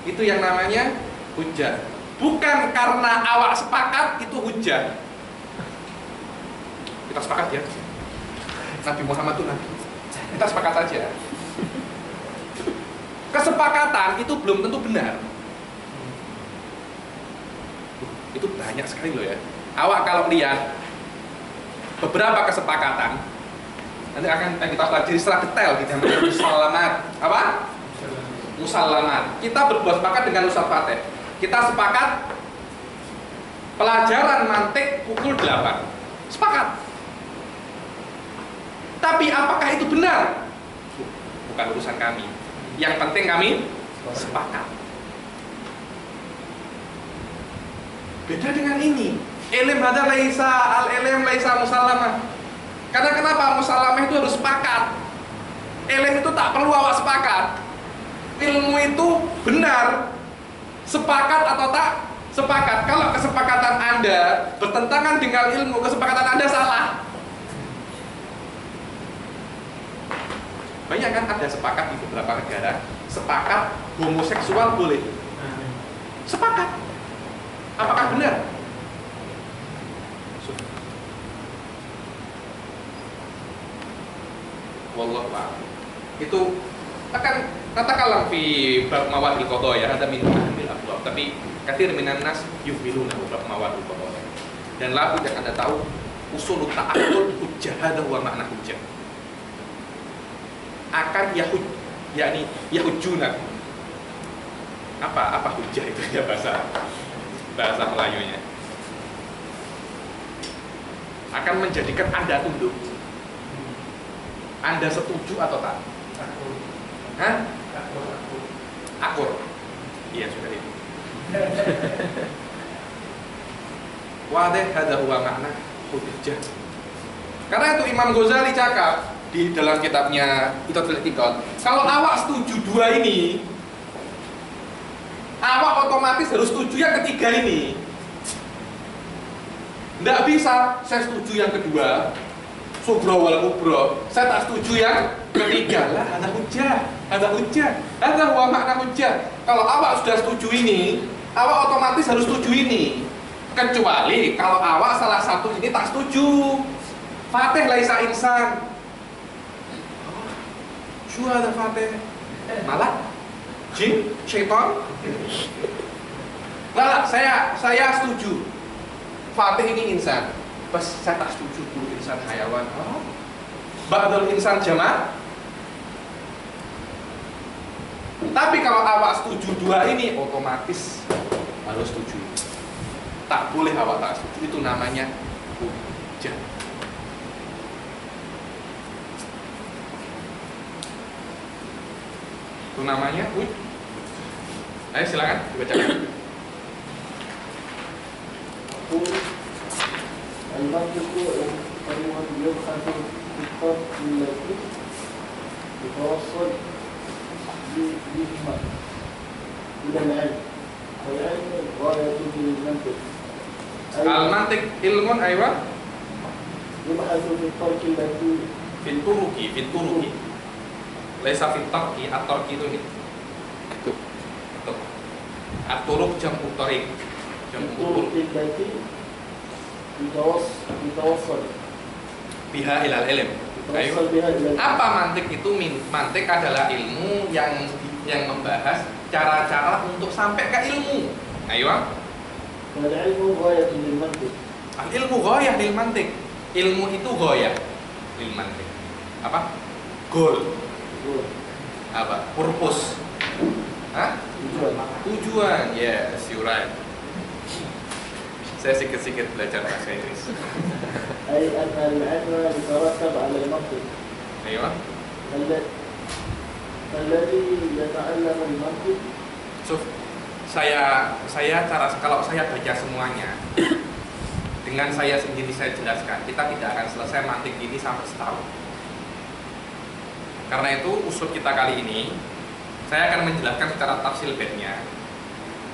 Itu yang namanya hujjah. Bukan karena awak sepakat itu hujjah. Kita sepakat ya. Nabi Muhammad itu Nabi. Kita sepakat saja. Kesepakatan itu belum tentu benar. Itu banyak sekali loh ya. Awak kalau lihat beberapa kesepakatan, nanti akan kita pelajari secara detail di dalam musallamat. Apa? Musallamat. Kita berbuat sepakat dengan Ustaz Fatih. Kita sepakat pelajaran mantik pukul 8. Sepakat. Tapi apakah itu benar? Bukan urusan kami. Yang penting kami sepakat. Beda dengan ini. Ilm hada laisa al-ilm laisa musallamah. Karena kenapa musallamah itu harus sepakat? Ilm itu tak perlu awak sepakat. Ilmu itu benar. Sepakat atau tak sepakat. Kalau kesepakatan Anda bertentangan dengan ilmu, kesepakatan Anda salah. Banyak kan ada sepakat di beberapa negara, sepakat homoseksual boleh. Sepakat. Apakah benar? Wallahu a'lam. Itu akan katakanlah fi bab mawadil qadaya ada min ahmil abwab, tapi kathir minan nas yuhmiluna bab mawadil qadaya. Dan labud yang Anda tahu usul ta'aqqul hujjah, hada huwa makna hujjah. Akan yakni yahujjuna. Apa hujjah itu ya bahasa Melayunya? Akan menjadikan Anda tunduk. Anda setuju atau tak? Hah? Akur. Iya sudah itu. Wadih hadza huwa makna hujjah. Karena itu Imam Ghazali cakap di dalam kitabnya Iqatul I'tiqad, kalau awak setuju dua ini, awak otomatis harus setuju yang ketiga ini. Nggak bisa, saya setuju yang kedua, Sugro wal kubro. Saya tak setuju yang ketiga. Lah, ada hujah, ada huwa makna hujah. Kalau awak sudah setuju ini, awak otomatis harus setuju ini. Kecuali kalau awak salah satu ini tak setuju. Fatih laisa insan. Ada Fatih. Malah jin, syaitan. Lah, saya setuju. Fatih ini insan. Pas saya tak setuju dulu insan hayawan. Ba'dul insan jamaah. Tapi kalau awak setuju dua ini, otomatis harus setuju. Tak boleh awak tak setuju. Itu namanya hujah. Itu namanya hujah. Ayo silakan dibacakan. المنطق أنه يبحث في الطرق التي يتوصل بهما إلى العلم والعلم غايته المنطق Al-mantiq ilmun aywa يبحث في الطرق التي fit turuki. Laisa fit tarki, at-tarki itu itu. At-turuq jam'u tariq. الطرق التي يتوصل Biha ilal ilm. Ayo. يتوصل بها إلى العلم. Apa mantik itu? Mantik adalah ilmu yang membahas cara-cara untuk sampai ke ilmu. Ayo. والعلم غاية للمنطق. Al-ilmu ghayah lil mantik. Ilmu itu ghayah lil mantik. Apa? Goal. Apa? Purpose. Hah? Tujuan. Yes, you're right. Saya sikit-sikit belajar bahasa Inggris. أي أن العلم يترتب على المنطق. Ayo. الذي يتعلم المنطق So, kalau saya baca semuanya dengan saya sendiri saya jelaskan, kita tidak akan selesai mantik ini sampai setahun. Karena itu usul kita kali ini saya akan menjelaskan secara tafsil bednya.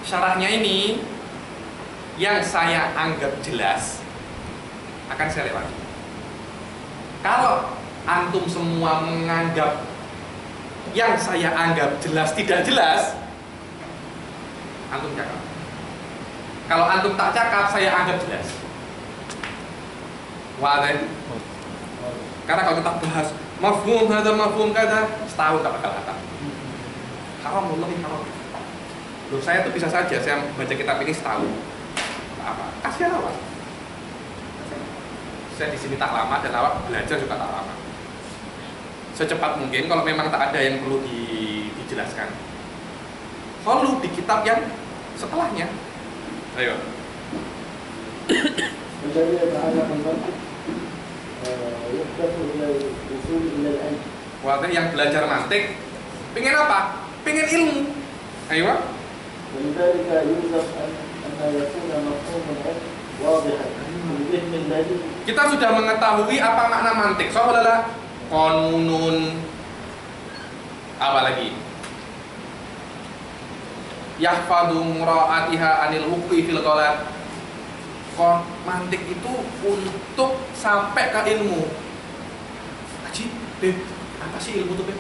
Syarahnya ini yang saya anggap jelas akan saya lewati. Kalau antum semua menganggap yang saya anggap jelas tidak jelas, antum cakap. Kalau antum tak cakap, saya anggap jelas. Wadah. Karena kalau kita bahas mafhum kata setahun tak bakal kata. Haram, wallahi haram. Loh, saya tuh bisa saja saya baca kitab ini setahun. Apa? Kasihan awak. Saya di sini tak lama dan awak belajar juga tak lama. Secepat mungkin kalau memang tak ada yang perlu dijelaskan. Lalu di kitab yang setelahnya. Ayo. الذي يتعلم المنطق يحدث إلى الوصول إلى العلم. Wadah yang belajar mantik pengen apa? Pengen ilmu. Ayo. ولذلك يلزم أن يكون مفهوم العلم واضحا بالذهن الذي Kita sudah mengetahui apa makna mantik. Soalnya konunun apa lagi? Yahfadu mura'atiha anil wuqi fil ghalat. Mantik itu untuk sampai ke ilmu. Haji, Beb, apa sih ilmu tuh, Beb?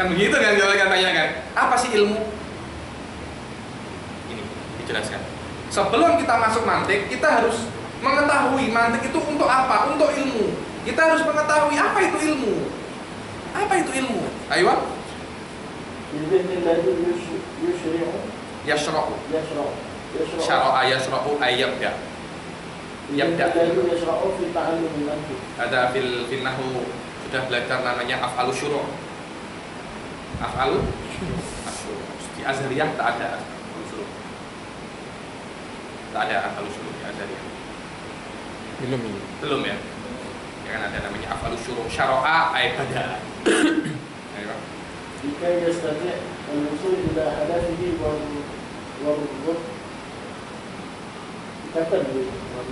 Kan begitu kan jawaban tanya kan? Apa sih ilmu? Ini dijelaskan. Sebelum kita masuk mantik, kita harus mengetahui mantik itu untuk apa? Untuk ilmu. Kita harus mengetahui apa itu ilmu. Apa itu ilmu? Ayo. بالذهن الذي يشرع Yashra'u. يشرع Syara'a yashra'u ayyabda. Yabda. الذي يشرع في تعلم المنطق. Ada fil nahwu sudah belajar namanya af'alu syuru'. Af'alu syuru'. Di Azhariyah tak ada af'alu syuru'. Tak ada af'alu syuru' di Azhariyah. Belum ya? Ya kan ada namanya af'alu syuru'. Syara'a ay bada. Ayo. لكي يستطيع الوصول إلى هدفه والربط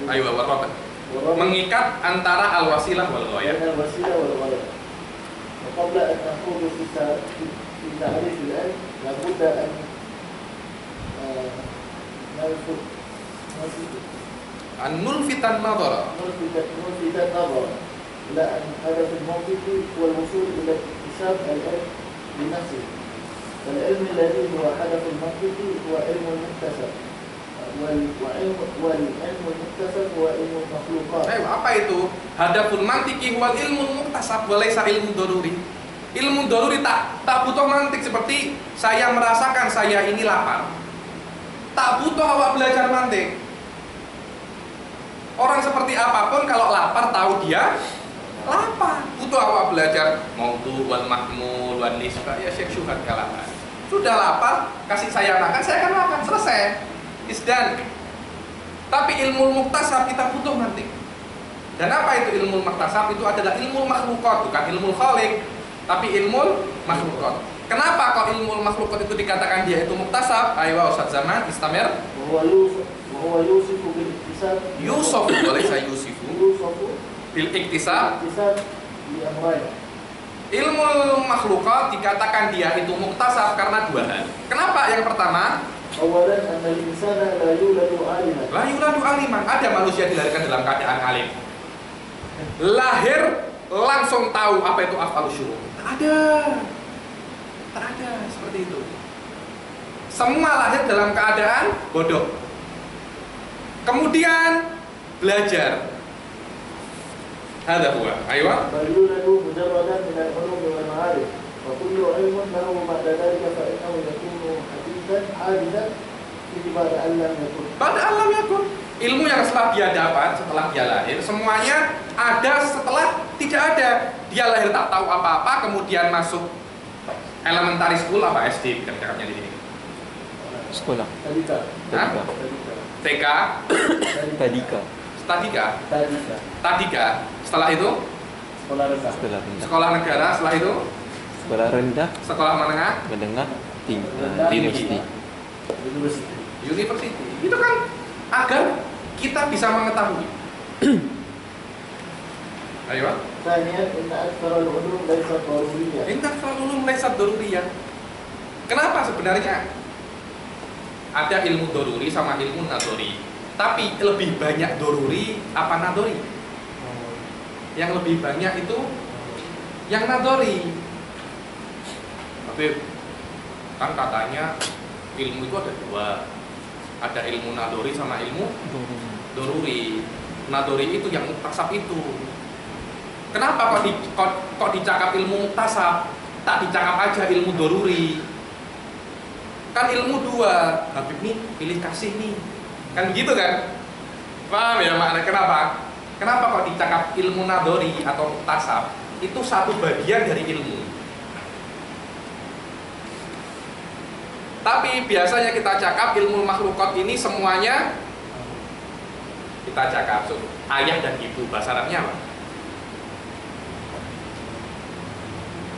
Ayo warrabat. Mengikat antara al-wasilah wal ghayah. بين الوسيلة والغاية. وقبل أن نخوض في تعريف العلم لابد أن نفهم An-nulfitan nadhara. نلفت النظر إلى أن هدف المنطق هو الوصول إلى اكتساب العلم بنفسه. فالعلم الذي هو هدف المنطق هو علم المكتسب، والعلم المكتسب هو علم المخلوقات. Apa itu? Hadaful mantiki wal ilmu muktasab wa laisa ilmu daruri. Ilmu daruri tak butuh mantik, seperti saya merasakan saya ini lapar. Tak butuh awak belajar mantik. Orang seperti apapun kalau lapar tahu dia lapar. Butuh awak belajar maudhu wal mahmul wal nisbah ya syekh syuhad kalaman. Sudah lapar, kasih saya makan, saya akan makan, selesai. Isdan. Tapi ilmu muktasab kita butuh mantik. Dan apa itu ilmu muktasab? Itu adalah ilmu makhlukat, bukan ilmu khaliq, tapi ilmu makhlukat. Kenapa kok ilmu makhlukat itu dikatakan dia itu muktasab? Ayo Ustaz Zaman, istamir. وهو يوصف بالاكتساب. Yusuf, boleh saya Yusifu. يوصف Bil iktisab. بالاكتساب بأمرين. Ilmu makhlukat dikatakan dia itu muktasab karena dua hal. Kenapa? Yang pertama, أولا أن الإنسان لا يولد عالما. la yuladu aliman. Ada manusia dilahirkan dalam keadaan alim. Lahir langsung tahu apa itu af'al syuruh. Tak ada. Tak ada seperti itu. Semua lahir dalam keadaan bodoh. Kemudian belajar. Hada huwa. Ayo. بل يولد مجردا من العلوم والمعارف، وكل علم له بعد ذلك فإنه يكون حادثا فيه بعد أن لم يكن. Pada alam yakun. Ilmu yang setelah dia dapat, setelah dia lahir, semuanya ada setelah tidak ada. Dia lahir tak tahu apa-apa, kemudian masuk elementary school apa SD dekat-dekatnya di sini. Sekolah. Tadika. Hah? TK, Tadika. Tadika. Setelah itu Sekolah rendah. Sekolah rendah. sekolah negara, setelah itu Sekolah rendah. sekolah menengah, Menengah. Tinggi. Tinggi. University. University. Itu kan agar kita bisa mengetahui. Ayo. ثانيا إن أكثر العلوم ليست ضرورية. Intak ulum laysat daruriyah. Kenapa sebenarnya ada ilmu doruri sama ilmu nadori? Tapi lebih banyak doruri apa nadori? Yang lebih banyak itu yang nadori. Tapi kan katanya ilmu itu ada dua. Ada ilmu nadori sama ilmu doruri. Nadori itu yang muktasab itu. Kenapa kok dicakap ilmu muktasab? Tak dicakap aja ilmu doruri. Kan ilmu dua. Habib nih pilih kasih nih. Kan begitu kan? Paham ya makna kenapa? Kenapa kok dicakap ilmu nadori atau muktasab? Itu satu bagian dari ilmu. Tapi biasanya kita cakap ilmu makhlukat ini semuanya kita cakap ayah dan ibu, bahasa Arabnya apa?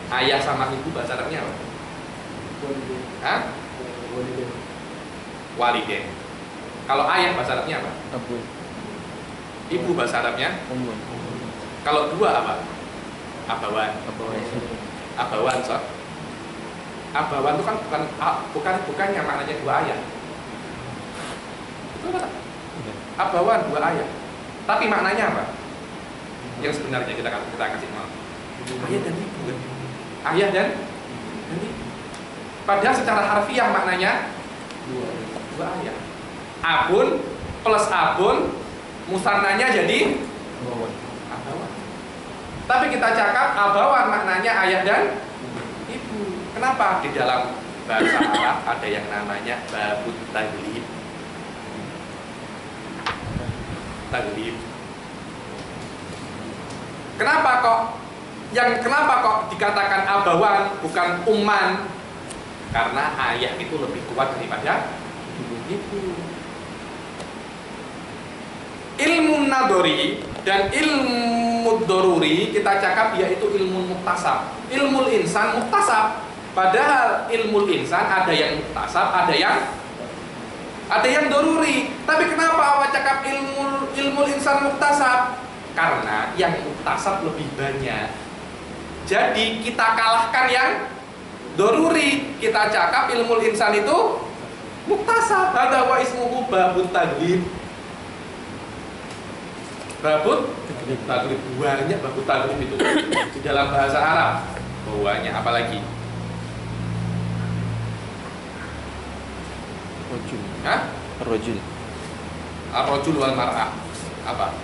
Ayah sama ibu bahasa Arabnya apa? Hah? Walidain. Kalau ayah bahasa Arabnya apa? Abun. Ibu bahasa Arabnya? Umun. Kalau dua apa? Abawan. Abawan, so. Abawan itu kan bukan yang maknanya dua ayah. Itu kan? Abawan dua ayah. Tapi maknanya apa? Yang sebenarnya kita kasih maaf. Ayah dan ibu kan? Ayah dan ibu. Padahal secara harfiah maknanya dua ayah. Abun plus abun musannanya jadi abawan. Tapi kita cakap abawan maknanya ayah dan ibu. Kenapa? Di dalam bahasa Arab ada yang namanya babut taglib. Taglib. Kenapa kok dikatakan abawan bukan umman? Karena ayah itu lebih kuat daripada ibu. Ilmu nadori dan ilmu doruri kita cakap yaitu ilmu muktasab. Ilmu insan muktasab. Padahal ilmu insan ada yang muktasab, ada yang doruri. Tapi kenapa awak cakap ilmu insan muktasab? Karena yang muktasab lebih banyak. Jadi kita kalahkan yang doruri. Kita cakap ilmu insan itu muktasab. Hada wa ismuhu babut taglib. Babut taglib, banyak babut taglib itu di dalam bahasa Arab. Banyak, apalagi? Rojul. Hah? Rojul. Ar-rajul wal mar'ah. Apa?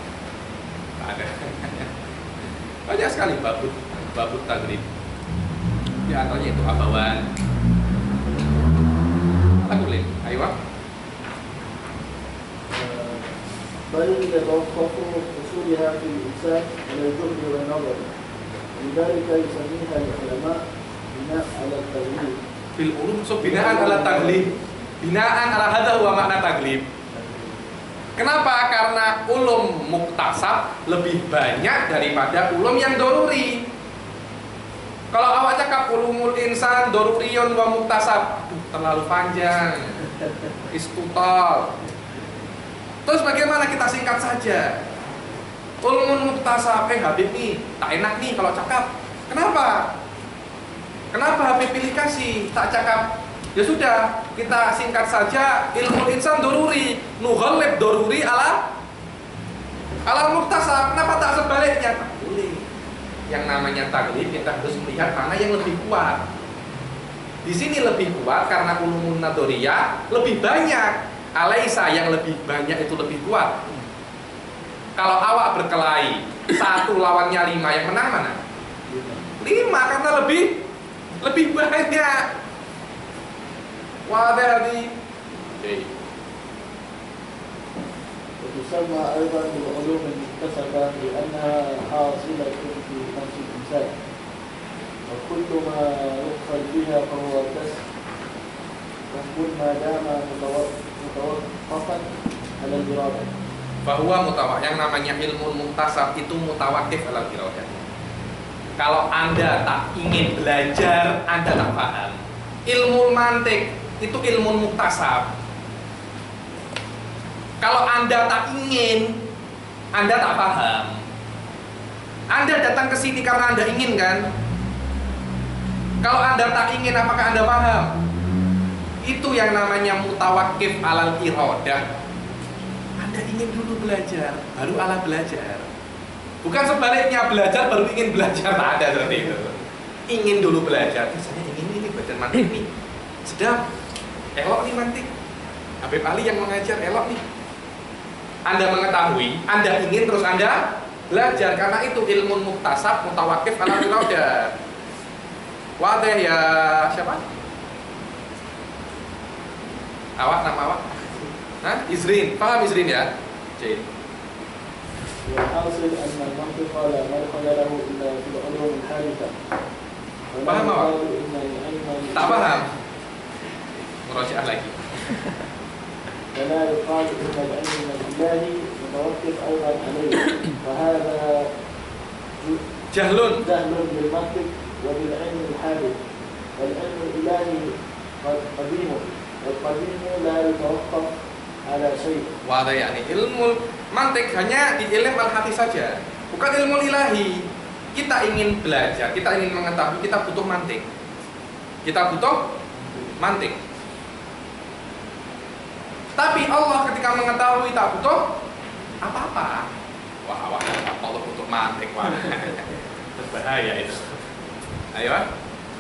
Tak ada. Banyak sekali babut taglib. Di antaranya itu abawan. Apa boleh? Ayo. بل يتوقف حصولها في الإنسان على الجهد والنظر لذلك يسميها العلماء بناء على التغليب Fil ulum binaan ala taglib. Binaan ala hadza huwa makna taglib. Kenapa? Karena ulum muktasab lebih banyak daripada ulum yang doruri. Kalau awak cakap ulumul insan doruriyun wa muktasab, aduh, terlalu panjang. Istutal. Terus bagaimana kita singkat saja? Ulumul muktasab, Habib nih, tak enak nih kalau cakap. Kenapa? Kenapa Habib pilih kasih tak cakap? Ya sudah, kita singkat saja. Ilmu insan doruri, nughallib doruri ala muktasab. Kenapa tak sebaliknya? Tak boleh. Yang namanya taglib kita harus melihat mana yang lebih kuat. Di sini lebih kuat karena ulumun nadoriyah lebih banyak. Alaisa yang lebih banyak itu lebih kuat. Kalau awak berkelahi 1 lawannya 5, yang menang mana? 5 karena lebih banyak. Wadadi. وتسمى أيضا بالعلوم المكتسبة لأنها حاصلة في نفس الإنسان وكل ما يدخل بها فهو كسب ما دام متوقفا على الإرادة. Bahwa yang namanya ilmu muktasab itu mutawakif ala iradah. Kalau Anda tak ingin belajar, Anda tak paham. Ilmu mantik itu ilmu muktasab. Kalau Anda tak ingin, Anda tak paham. Anda datang ke sini karena Anda ingin kan? Kalau Anda tak ingin, apakah Anda paham? Itu yang namanya mutawakif alal iradah. Anda ingin dulu belajar, baru ala belajar. Bukan sebaliknya, belajar baru ingin belajar. Tak ada seperti itu. Ingin dulu belajar. Saya ingin ini belajar mantik nih. Sedap. Elok nih mantik. Habib Ali yang mengajar elok nih. Anda mengetahui, Anda ingin, terus Anda belajar. Karena itu ilmu muktasab, mutawakif ala iradah. Wadah ya siapa? Awak, nama awak? Hah? Izrin, paham Izrin ya? Cik. والحاصل أن المنطق لا مدخل له إلا في العلوم الحادثة. Paham awak? Tak paham? Merajaah lagi. فلا يقال إن العلم الإلهي متوقف أيضا عليه وهذا Jahlun. جهل بالمنطق وبالعلم الحادث. والعلم الإلهي قديم والقديم لا يتوقف على شيء. Wadah yakni ilmu mantik hanya di ilmu al-hati saja, bukan ilmu ilahi. Kita ingin belajar, kita ingin mengetahui, kita butuh mantik. Kita butuh mantik. Tapi Allah ketika mengetahui tak butuh apa-apa. Wah, Allah butuh mantik, wah. Berbahaya itu. Ayo.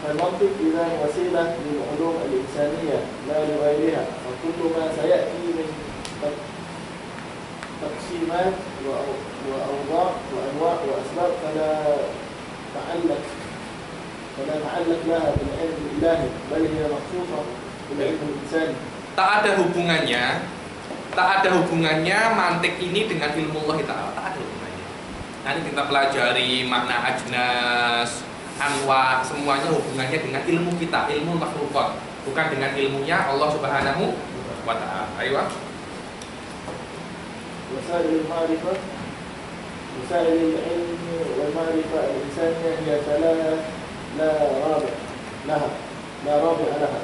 فالمنطق إذا وسيلة للعلوم الإنسانية لا لغيرها وكل ما سيأتي من تقسيمات وأوضاع وأنواع وأسباب فلا تعلق لها بالعلم الإلهي بل هي مخصوصة بالعلم الإنساني. Tak ada hubungannya mantik ini dengan ilmu Allah Ta'ala. Tak ada hubungannya. Nanti kita pelajari makna ajnas, anwa, semuanya hubungannya dengan ilmu kita, ilmu makhlukat, bukan dengan ilmunya Allah Subhanahu wa Ta'ala. Ayo. وسائل العلم والمعرفة الإنسانية هي ثلاث لا رابع لها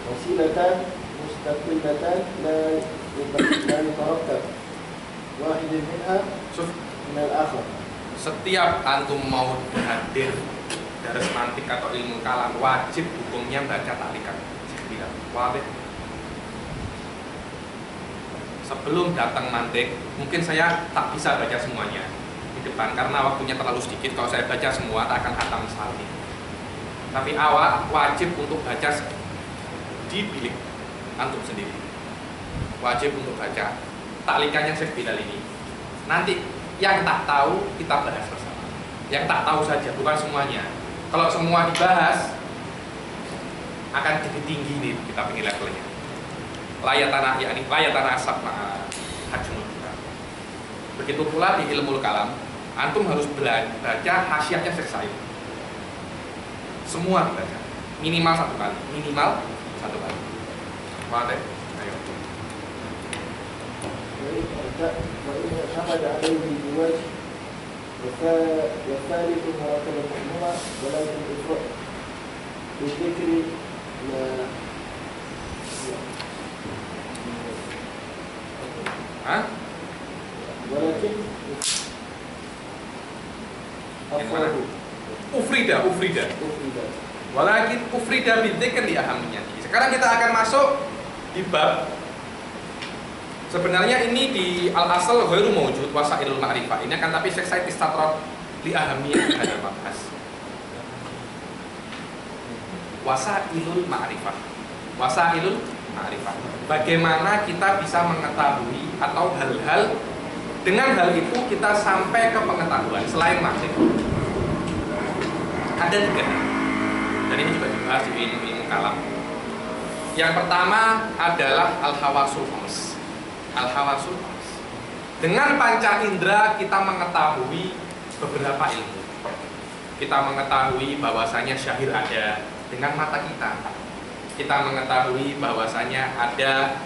وسيلتان مستقلتان لا يترتب واحد منها من الآخر. Setiap antum mau hadir daras mantik atau ilmu kalam, wajib hukumnya baca taklikat. Wajib. sebelum datang mantik, mungkin saya tak bisa baca semuanya di depan karena waktunya terlalu sedikit. Kalau saya baca semua, tak akan khatam sekali. Tapi awak wajib untuk baca di bilik antum sendiri. Wajib untuk baca taklikannya Syekh Bilal ini. Nanti yang tak tahu kita bahas bersama. Yang tak tahu saja, bukan semuanya. Kalau semua dibahas, akan jadi tinggi nih kita pengen levelnya. Layatana yakni layatana asab hajmul kita. Begitu pula di ilmu kalam, antum harus baca hasyiahnya Syekh Said. Semua dibaca, minimal 1 kali, minimal 1 kali. Wadah, ayo. وإن اعتمد عليه بوجه والثالث مراتب المأمومة ولكن الإفراط بالذكر ولكن أفراد Ufrida. Walakin ufrida bidzikr li ahamnya. Sekarang kita akan masuk di bab. Sebenarnya ini di al-asal ghairu mawjud wasailul ma'rifah. Ini kan tapi Syekh Said istatrat li ahamiyah ada bahas. Wasailul ma'rifah. Bagaimana kita bisa mengetahui atau hal-hal dengan hal itu kita sampai ke pengetahuan selain maksud. Ada 3 hal. Dan ini juga dibahas di ilmu kalam. Yang pertama adalah al-hawasul khams. Dengan panca indera kita mengetahui beberapa ilmu. Kita mengetahui bahwasanya syahir ada dengan mata kita. Kita mengetahui bahwasanya ada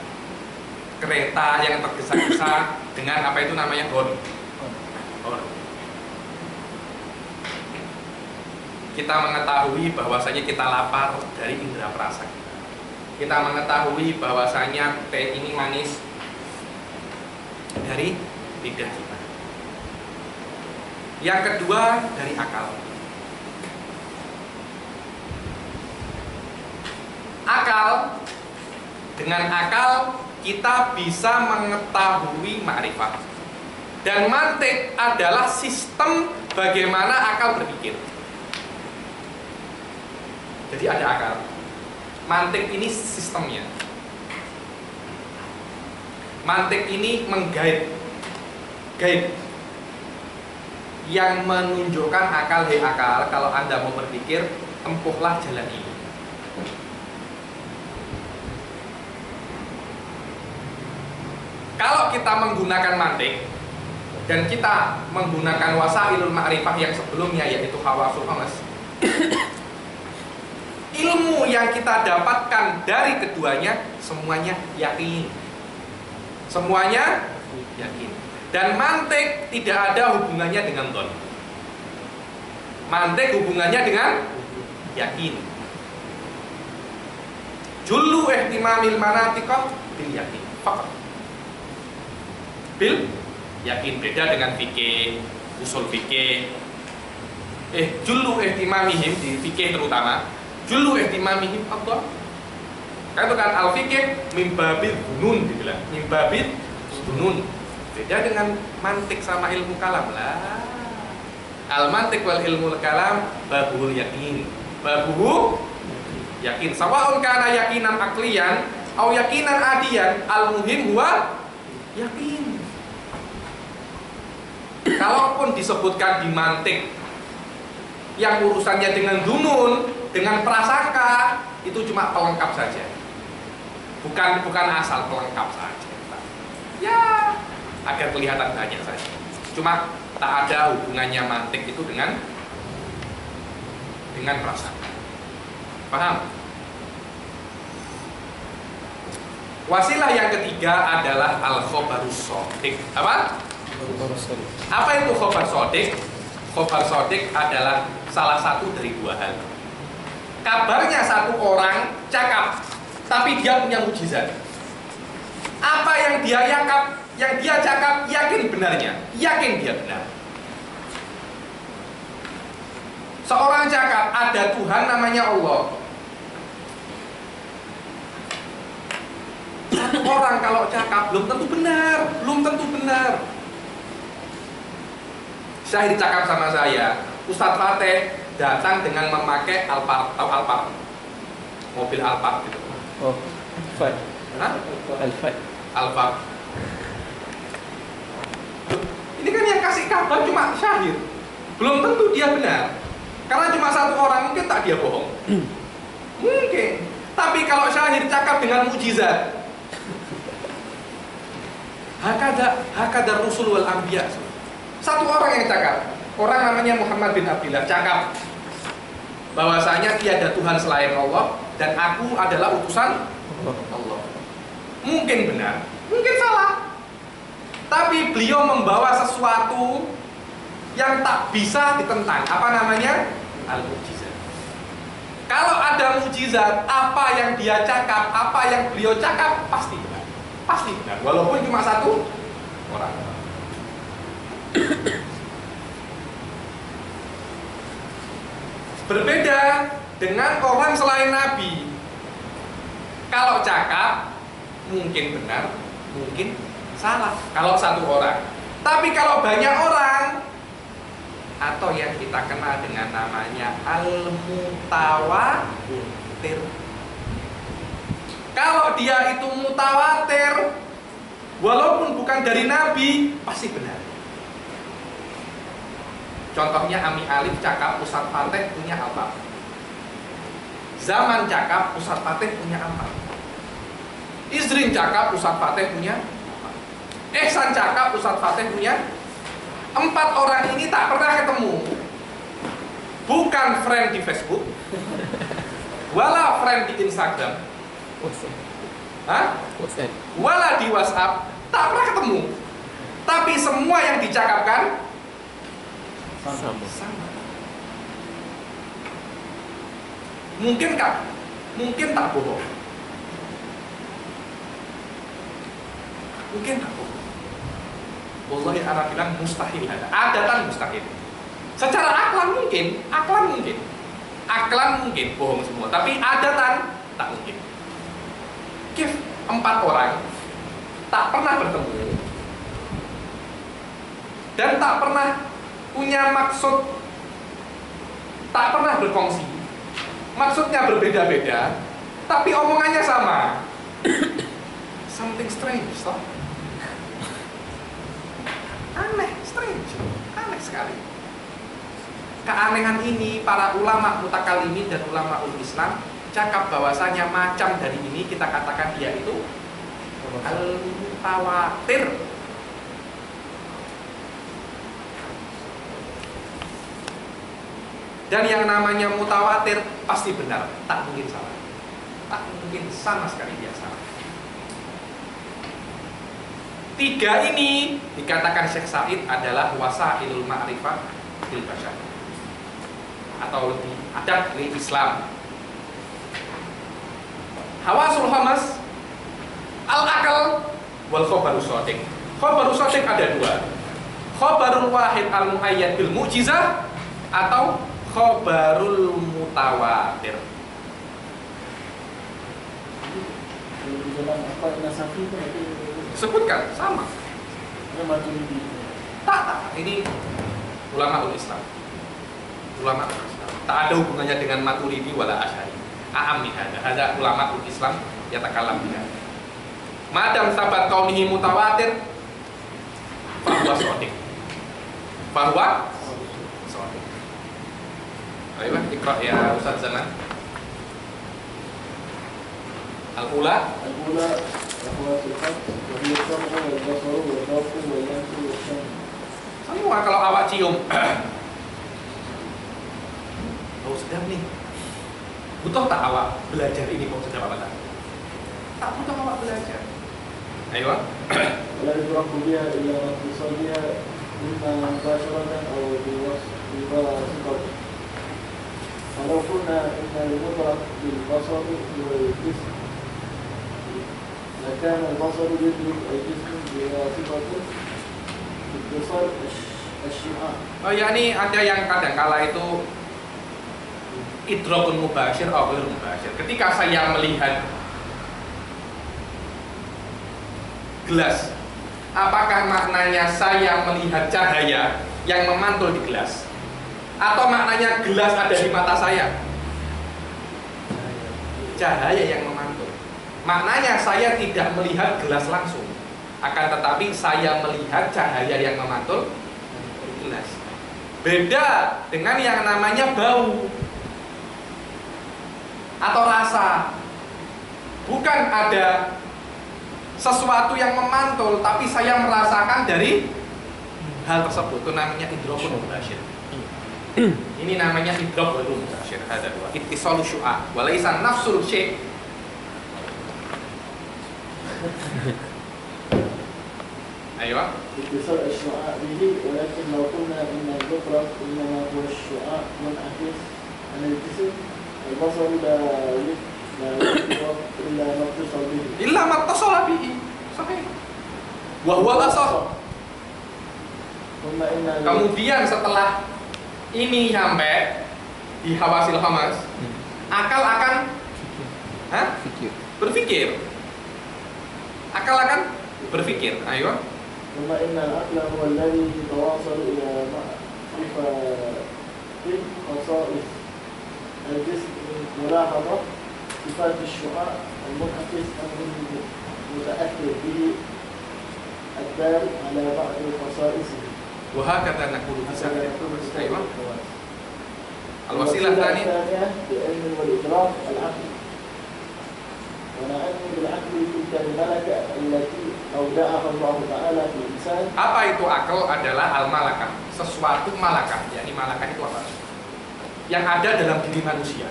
kereta yang tergesa-gesa dengan apa itu namanya horn. Kita mengetahui bahwasanya kita lapar dari indera perasa kita. Kita mengetahui bahwasanya teh ini manis dari lidah kita. Yang kedua dari akal. Dengan akal kita bisa mengetahui ma'rifat. Dan mantik adalah sistem bagaimana akal berpikir. Jadi ada akal. Mantik ini sistemnya. Mantik ini menggait. Yang menunjukkan akal, hei akal, kalau Anda mau berpikir, tempuhlah jalan ini. Kalau kita menggunakan mantik dan kita menggunakan wasailul ma'rifah yang sebelumnya yaitu hawasul khams, ilmu yang kita dapatkan dari keduanya semuanya yakin. Dan mantik tidak ada hubungannya dengan dhon. Mantik hubungannya dengan yakin. Jullu ihtimamil manatiqah bil yakin. Faqat. Bil yakin, beda dengan fikih, usul fikih. Jullu ihtimamihim di fikih terutama. Jullu ihtimamihim Allah. Kan itu kan al-fikih mimbabil bunun dibilang. Mimbabil bunun. Beda dengan mantik sama ilmu kalam lah. Al-mantik wal ilmu kalam babuhul yakin. Babuhu yakin. Sawa'un kana yakinan aklian atau yakinan adian, al-muhim huwa yakin. Kalaupun disebutkan di mantik yang urusannya dengan dunun, dengan prasangka, itu cuma pelengkap saja. Bukan asal pelengkap saja. Ya, agar kelihatan banyak saja. Cuma tak ada hubungannya mantik itu dengan prasangka. Paham? Wasilah yang ketiga adalah al-khobarus shodiq. Apa? Apa itu khobar shodiq? Khobar shodiq adalah salah satu dari 2 hal. Kabarnya satu orang cakap, tapi dia punya mukjizat. Apa yang dia cakap yakin benarnya, yakin dia benar. Seorang cakap ada Tuhan namanya Allah. Satu Orang kalau cakap belum tentu benar, belum tentu benar. Syahid cakap sama saya, Ustadz Fateh datang dengan memakai Alphard, tahu Alphard? Mobil Alphard gitu. Oh, Alfat. Hah? Alfat. Alphard. Ini kan yang kasih kabar cuma Syahid. Belum tentu dia benar. Karena cuma satu orang, mungkin tak dia bohong. Mungkin. Tapi kalau Syahid cakap dengan mukjizat, hakada Rasul wal Anbiya. Satu orang yang cakap. Orang namanya Muhammad bin Abdillah cakap bahwasanya tiada Tuhan selain Allah dan aku adalah utusan Allah. Mungkin benar, mungkin salah. Tapi beliau membawa sesuatu yang tak bisa ditentang. Apa namanya? Al-mukjizat. Kalau ada mukjizat, apa yang dia cakap, apa yang beliau cakap pasti benar. Pasti benar, walaupun cuma satu orang. Berbeda dengan orang selain Nabi. Kalau cakap mungkin benar, mungkin salah. Kalau satu orang. Tapi kalau banyak orang, atau yang kita kenal dengan namanya al-mutawatir. Kalau dia itu mutawatir, walaupun bukan dari Nabi, pasti benar. Contohnya Ami Alif cakap Ustadz Fateh punya apa? Zaman cakap Ustadz Fateh punya apa? Izrin cakap Ustadz Fateh punya apa? Ehsan cakap Ustadz Fateh punya. 4 orang ini tak pernah ketemu. Bukan friend di Facebook, wala friend di Instagram, WhatsApp. wala di WhatsApp, tak pernah ketemu. Tapi semua yang dicakapkan Sama. sama. Mungkin kan? Mungkin tak bohong. Mungkin tak bohong. Wallahi Arab bilang mustahil ada. Adatan mustahil. Secara aklan mungkin, aklan mungkin bohong semua. Tapi adatan tak mungkin. Kif 4 orang tak pernah bertemu dan tak pernah punya maksud, tak pernah berkongsi. Maksudnya berbeda-beda, tapi omongannya sama. Something strange, toh? Aneh, strange, aneh sekali. Keanehan ini para ulama mutakalimin dan ulama Islam cakap bahwasanya macam dari ini kita katakan dia itu al-mutawatir. Dan yang namanya mutawatir pasti benar, tak mungkin salah. Tak mungkin sama sekali dia salah. 3 ini dikatakan Syekh Said adalah wasailul ma'rifah bil bashar, atau lebih adat di Islam. Hawasul khamas, al-akal, wal khobarus shadiq. Khobarus shadiq ada 2. Khobarul wahid al-muayyad bil mu'jizah atau khobarul mutawatir. Di dalam apa Nasafi itu nanti Sebutkan sama. Maturidi. Tak. Ini ulama Islam. Ulama Islam. Tak ada hubungannya dengan Maturidi wala Asy'ari. Aham nih ada ulama Islam yang takalam biha. Madam sabat kaunihi mutawatir, bahwa shadiq. Bahwa shadiq. Ayo ikra ya Ustaz Zaman. Al-ula bahwa sifat wahyu sama wal basaru wal bafu wal yansu wal syam. semua kalau awak cium. Bau sedap nih. Butuh tak awak belajar ini bau sedap apa tak? Tak butuh awak belajar. Ayo. ولا يدرك بها إلا باتصالها إما مباشرة أو بواسطة. ولو قلنا إن المدرك بالبصر والجسم لكان البصر يدرك الجسم بواسطة اتصال الشعاع. Oh ya, ini ada yang kadang kala itu idrakun mubashir atau ghair mubashir. Ketika saya melihat gelas. Apakah maknanya saya melihat cahaya yang memantul di gelas? Atau maknanya gelas ada di mata saya? Cahaya yang memantul. Maknanya saya tidak melihat gelas langsung, akan tetapi saya melihat cahaya yang memantul di gelas. Beda dengan yang namanya bau atau rasa. Bukan ada sesuatu yang memantul, tapi saya merasakan dari hal tersebut. Itu namanya idrakul mubasyir. Ini namanya idrakul mubasyir. Ada dua. Ittisalu syu'a, wa laisa nafsul syai'. Ayo. اتصال الشعاع به ولكن لو قلنا إن البصر إنما هو الشعاع منعكس عن الجسم البصر لا يدرك إلا ما اتصل به Illa mattasala bihi. Sahih. Wa huwa al-asah. ثم إن Kemudian setelah ini sampai di hawasil khamas, akal akan Fikir. berpikir. Akal akan berpikir. Ayo. ثم إن العقل هو الذي يتواصل إلى معرفة خصائص الجسم من ملاحظة صفات الشعاع المنعكس عن المتأثر به الدال على بعض خصائصه. وهكذا نقول في سائر الحواس. أيوة. الوسيلة الوسيلة الثانية الثانية بعلم والإدراك العقل. ونعني بالعقل تلك الملكة التي أودعها الله تعالى في الإنسان. apa itu akal adalah al-malakah, sesuatu malakah. Yakni malakah itu apa? Yang ada dalam diri manusia.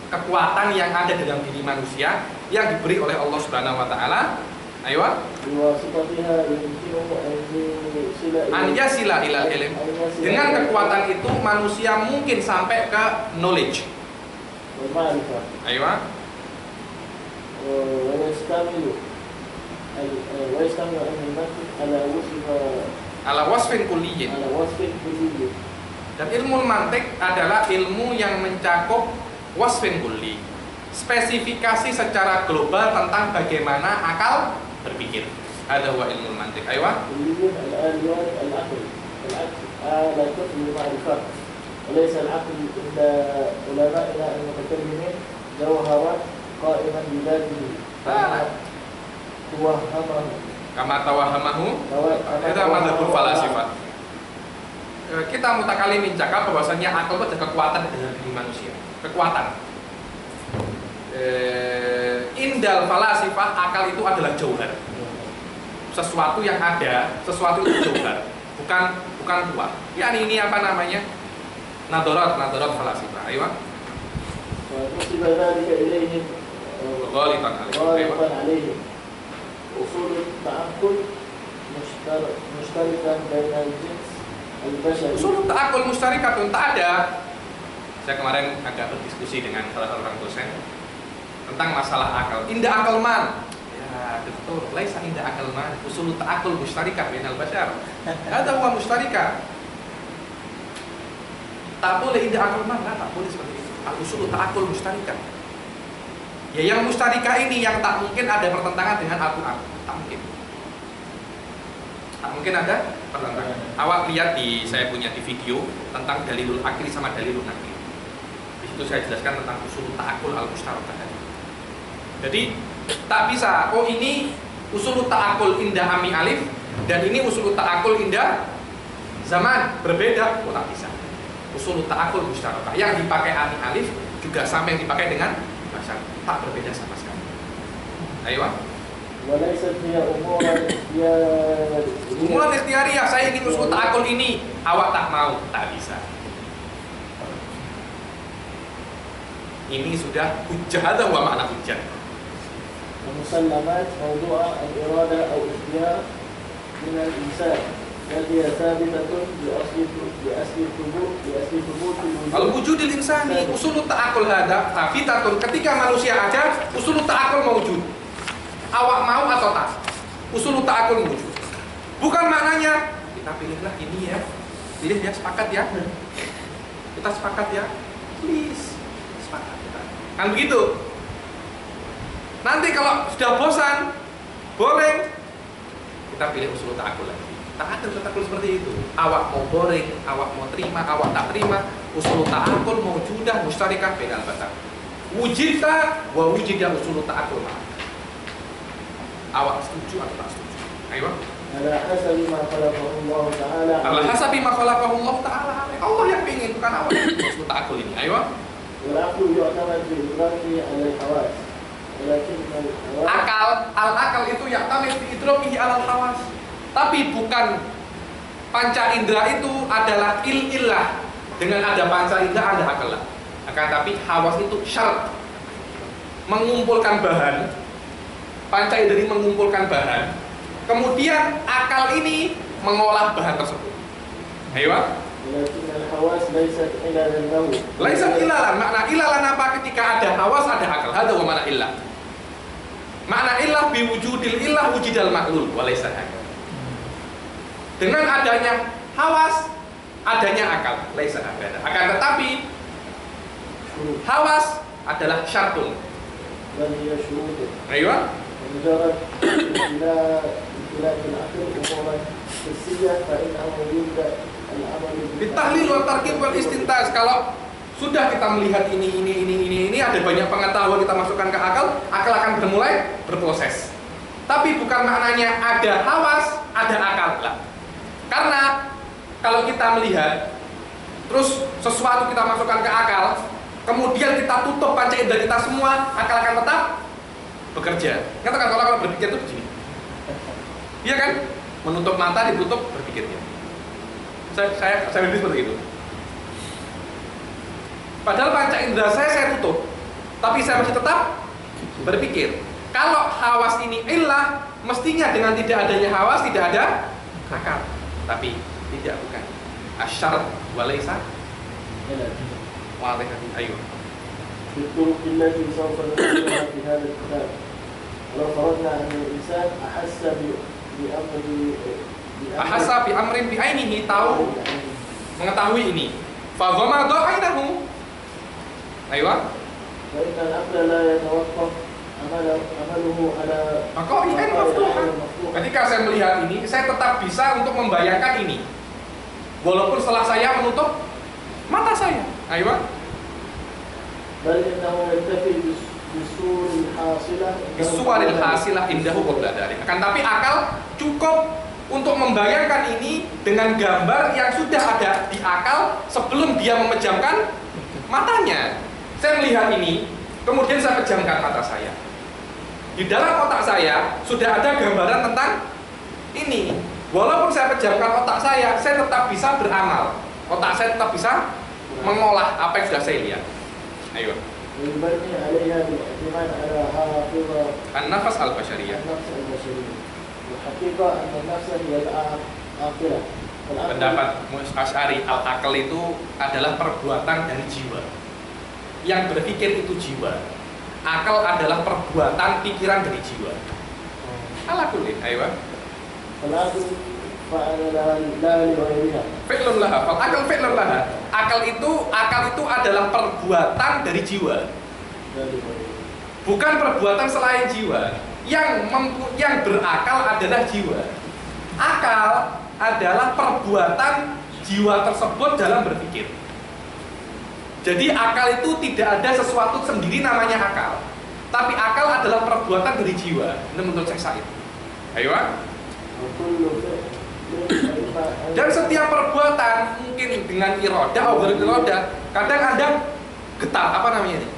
Kekuatan yang ada dalam diri manusia yang diberi oleh Allah Subhanahu wa taala. Ayo. بواسطتها يمكنه An yasila ilal ilm. Dengan kekuatan itu manusia mungkin sampai ke knowledge. والمعرفة Ayo. ويشتمل علم المنطق Ala wasfin kulliyin. على وصف كلي. Dan ilmu mantik adalah ilmu yang mencakup wasfin kulli, spesifikasi secara global tentang bagaimana akal berpikir. Ada wa ilmu mantik. Ayo. كلي الآليات العقل. العقل آلة للمعرفة وليس العقل عند علمائنا المتكلمين جوهرا قائما بذاته. توهمه Kama tawahamahu itu madzhabul falasifah. Kita mutakalimin cakap bahwasanya akal itu ada kekuatan dalam diri manusia. Kekuatan. Indal falasifah, akal itu adalah jauhar. Sesuatu yang ada, sesuatu itu jauhar, bukan buah. Ya ini apa namanya? Nadarat falasifah. Ayo. ونسب ذلك إليهم Ghalitan alaihi. غالبا عليهم أصول التعقل مشتركا بين الجنس البشري. Usul ta'akul mustarikatun tak ada. Saya kemarin agak berdiskusi dengan salah satu orang dosen tentang masalah akal. Indah akal man. Ya, betul. Laisa indah akal man. Usul ta'akul mustarikat bainal bashar. Ada huwa mustarika. Tak boleh indah akal man, tak boleh seperti itu. Al-usul ta'akul mustarikat. Ya yang mustarika ini yang tak mungkin ada pertentangan dengan Al-Qur'an. Tak mungkin. Tak mungkin ada pertentangan. Awak lihat saya punya di video tentang dalilul akli sama dalilul nakli. Di situ saya jelaskan tentang usul ta'akul al-mustarakah tadi. Jadi tak bisa. Oh ini usul ta'akul indah ami alif dan ini usul ta'akul indah zaman berbeda. Oh tak bisa. Usul ta'akul mustarakah yang dipakai ami alif juga sama yang dipakai dengan bahasa, tak berbeda sama sekali. Ayo. وليست هي أمورا Umuran ikhtiariyah, saya ingin usul ta'akul ini, awak tak mau, tak bisa. Ini sudah hujjah, ada wa makna hujjah. المسلمات موضوع الإرادة أو اختيار من الإنسان التي هي ثابتة بأصل ثبوت Kalau wujudil insani, usul ta'akul hada, thabitatun. Ketika manusia ada, usul ta'akul mewujud. Awak mau atau tak? Usul ta'akul mewujud. Bukan maknanya kita pilihlah ini ya, pilih ya, sepakat ya, kita sepakat ya, please, sepakat kita. Kan begitu. Nanti kalau sudah bosan, Goreng, kita pilih usul ta'akul lagi. Tak ada usul ta'akul seperti itu. Awak mau goreng, awak mau terima, awak tak terima. Usul ta'akul mau judah, mustarikah, beda al-batang. Wujidta wa wujidah usul ta'akul. Awak setuju atau tak setuju? Ayo. على حسب ما خلقه الله تعالى Ala hasabi ma khalaqahullah ta'ala. Allah yang ingin, bukan awak. Usul ta'akul ini. Ayo. والعقل يعتمد بإدراكه على الحواس ولكن الحواس Akal, al-akal itu yaktamil fi idrokihi alal hawas. Tapi bukan panca indera itu adalah il-illah. Dengan ada panca indera ada akal lah. Akan tapi hawas itu syarat mengumpulkan bahan. Panca indera ini mengumpulkan bahan. Kemudian akal ini mengolah bahan tersebut. Ayo. ولكن الحواس ليست علاجا له Laisa ilalan. Makna ilalan apa? Ketika ada hawas ada akal. Hada wa makna illah. Makna illah biwujudil illah wujidal maklul walaysa akal. Dengan adanya hawas adanya akal. Laisa akal. Akan tetapi hawas adalah syartun. بل هي شروط Ayo. ومجرد امتلاك العقل امورا حسيه فانه يبدا العمل Ditahlil wa tarkib wal istintas. Kalau sudah kita melihat ini ada banyak pengetahuan kita masukkan ke akal akan bermulai berproses. Tapi bukan maknanya ada hawas, ada akal lah. Karena kalau kita melihat terus sesuatu kita masukkan ke akal, kemudian kita tutup panca indera kita semua, akal akan tetap bekerja. Katakan kalau akal berpikir itu begini. Iya kan? Menutup mata, ditutup berpikirnya. Saya berdiri seperti itu. Padahal panca indera saya tutup, tapi saya masih tetap berpikir. Kalau hawas ini illah, mestinya dengan tidak adanya hawas tidak ada akal. Tapi tidak, bukan. Asyarat walaysa wadih. Ayo. في الطرق التي سوف نذكرها في هذا الكتاب ولو فرضنا ان الانسان احس بامر Ahasa bi amrin bi ainihi, tahu mengetahui ini. Fa ghamada ainahu. Ayo. فان العقل لا يتوقف عمله على Maka ini kan maftuhah. Ketika saya melihat ini, saya tetap bisa untuk membayangkan ini. Walaupun setelah saya menutup mata saya. Ayo. بل انه يكتفي بالصور الحاصله Bisuwaril hasilah indahu qabla dzalik. Akan tapi akal cukup untuk membayangkan ini dengan gambar yang sudah ada di akal sebelum dia memejamkan matanya. Saya melihat ini, kemudian saya pejamkan mata saya. Di dalam otak saya sudah ada gambaran tentang ini. Walaupun saya pejamkan otak saya tetap bisa beramal. Otak saya tetap bisa mengolah apa yang sudah saya lihat. Ayo. ويبني عليها بالاعتماد على حافظة An-nafas al-bashariyah. النفس البشرية والحقيقة أن النفس هي العاقلة Pendapat Asy'ari, al-akal itu adalah perbuatan dari jiwa. Yang berpikir itu jiwa. Akal adalah perbuatan pikiran dari jiwa. Ala kulli, ayo. فالعقل فعل لا لغيرها Fi'lun laha, fal akal fi'lun laha. Akal itu adalah perbuatan dari jiwa. لا لغيرها Bukan perbuatan selain jiwa. Yang berakal adalah jiwa. Akal adalah perbuatan jiwa tersebut dalam berpikir. Jadi akal itu tidak ada sesuatu sendiri namanya akal. Tapi akal adalah perbuatan dari jiwa. Ini menurut Syekh Said. Ayo. وكل فعل Dan setiap perbuatan mungkin dengan iroda atau beriroda, kadang-kadang getar, apa namanya ini?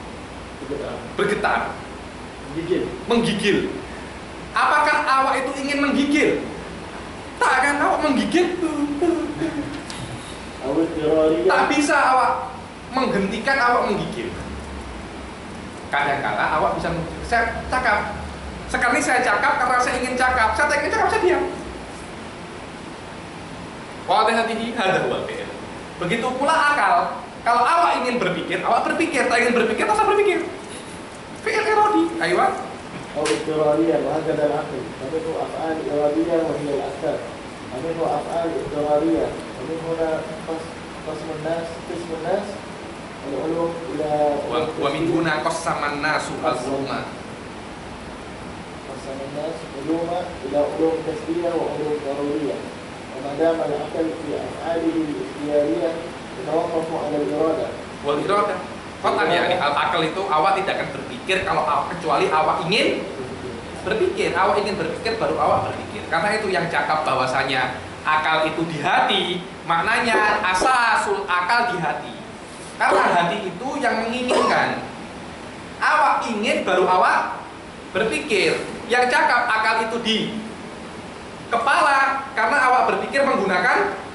Bergetar, gigil menggigil. Apakah awak itu ingin menggigil? Tak akan awak menggigil. أو اضطرارية Tak bisa awak menghentikan awak menggigil. Kadang-kala awak bisa saya cakap. Sekali saya cakap karena saya ingin cakap. Saya ingin cakap, saya diam. Wadihatihi hadha huwal fi'il. Begitu pula akal. Kalau awak ingin berpikir, awak berpikir. Tak ingin berpikir, tak usah berpikir. Fi'il iradi. Ayo. أو اضطرارية وهكذا العقل فمنه أفعال إرادية وهي الأفكار ومنه أفعال اضطرارية ومن هنا قسم الناس العلوم إلى Wa min huna qassaman nasu al-ulama. قسم الناس علوم إلى علوم كسبية وعلوم ضرورية وما دام العقل في أفعاله الاختيارية يتوقف على الإرادة Wal iradah. Qatan ya, al akal itu awak tidak akan berpikir kalau kecuali awak ingin berpikir. Awak ingin berpikir baru awak berpikir. Karena itu yang cakap bahwasanya akal itu di hati, maknanya asasul akal di hati. Karena hati itu yang menginginkan. Awak ingin baru awak berpikir. Yang cakap akal itu di kepala karena awak berpikir menggunakan.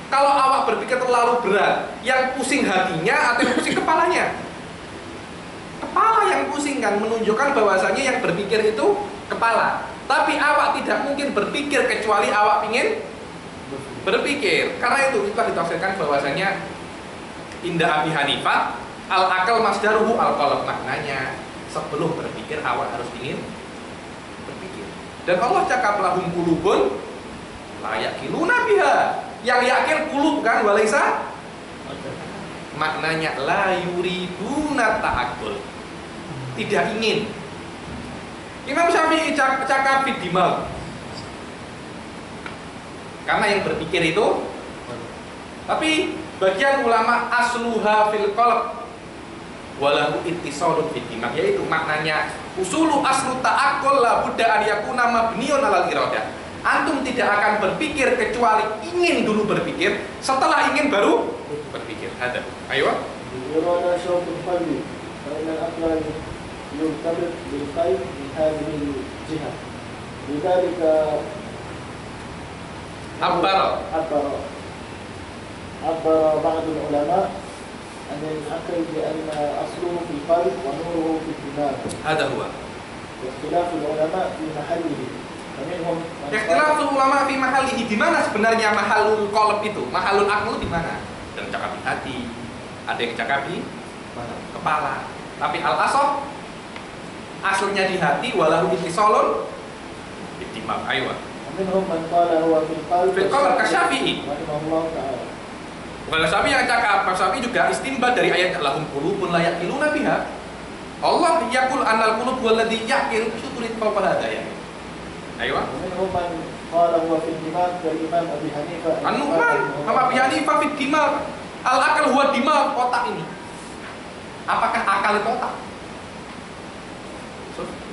Kalau awak berpikir terlalu berat, yang pusing hatinya atau yang pusing kepalanya? Kepala yang pusing kan, menunjukkan bahwasanya yang berpikir itu kepala. Tapi awak tidak mungkin berpikir kecuali awak ingin berpikir. Karena itu kita ditafsirkan bahwasanya inda Abi Hanifah al akal masdaruhu al qalb, maknanya sebelum berpikir awak harus ingin berpikir. Dan Allah cakap lahum qulubun la yaqiluna biha. Yang yakin kulub kan walaisa, maknanya la yuriduna ta'akul, tidak ingin. Imam Syafi'i cakap fid dimag, karena yang berpikir itu. Tapi bagian ulama asluha fil qalb walahu ittisalun fid dimag, yaitu maknanya usulu aslu ta'akul la budda an yakuna mabniun alal iradah. Antum tidak akan berpikir kecuali ingin dulu berpikir, setelah ingin baru berpikir. Ada. Ayo. الإرادة شوق القلب فإن العقل يرتبط بالقلب من هذه الجهة لذلك عبر بعض العلماء عن العقل بأن أصله في القلب ونوره في الدماغ. هذا هو. واختلاف العلماء في محله. Ikhtilaful ulama fi mahalihi, di mana sebenarnya mahalul qalb itu? Mahalul aql di mana? Dan cakap di hati. Ada yang cakap di kepala. Tapi al-asah asalnya di hati walahu ittisalun bittimag. Ayo. Minhum man qala huwa fil qalb. Fil qalb kasyafi'i. Rahimahullah ta'ala. Kalau Syafi'i yang cakap, Syafi'i juga istinbat dari ayat lahum qulubun la yaqiluna biha. Allah yaqul annal qulub walladhi yaqil syukurit fawqa hadaya. Ayo. ومنهم من قال هو في الدماغ كالإمام أبي حنيفة. An-Nu'man sama Abi Hanifah fi dimag. Al-akal huwa dimag, otak ini. Apakah akal itu otak?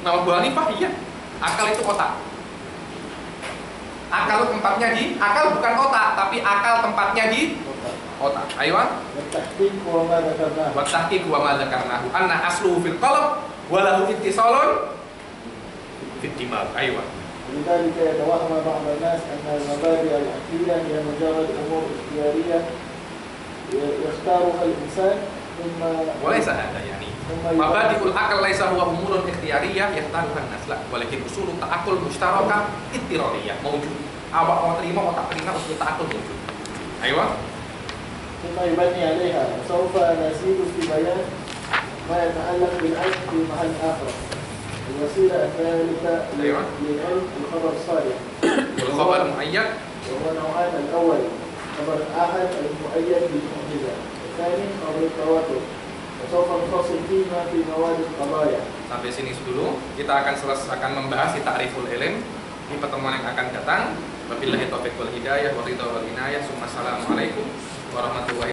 Nama Abu Hanifah iya. Akal itu otak. Akal tempatnya di, akal bukan otak, tapi akal tempatnya di otak. Ayo. والتحقيق وما ذكرناه. Wa tahqiq wa ma dzakarnahu anna asluhu fil qalb wa lahu ittisalun fid dimag. Ayo. ولذلك يتوهم بعض الناس أن المبادئ العقلية هي مجرد أمور اختيارية يختارها الإنسان ثم وليس هذا يعني mabadiul akal laisa huwa umurun ikhtiyariyah yahtaruhan nas la walakin usul ta'aqqul mushtarakah ittirariyah mawjud. Awak mau terima otak terima usul ta'aqqul mawjud. Ayo. ثم يبني عليها وسوف نزيد في بيان ما يتعلق بالعلم في محل آخر. الوسيلة الثالثة للعلم الخبر الصالح والخبر المؤيد وهو نوعان. الأول خبر الآحاد المؤيد بالمعجزة، الثاني خبر التواتر وسوف نفصل فيما في مواد القضايا. Sampai sini dulu, kita akan membahas di ta'riful ilm di pertemuan yang akan datang. Wabillahi taufiq wal hidayah wa ridha wal inayah. Assalamualaikum warahmatullahi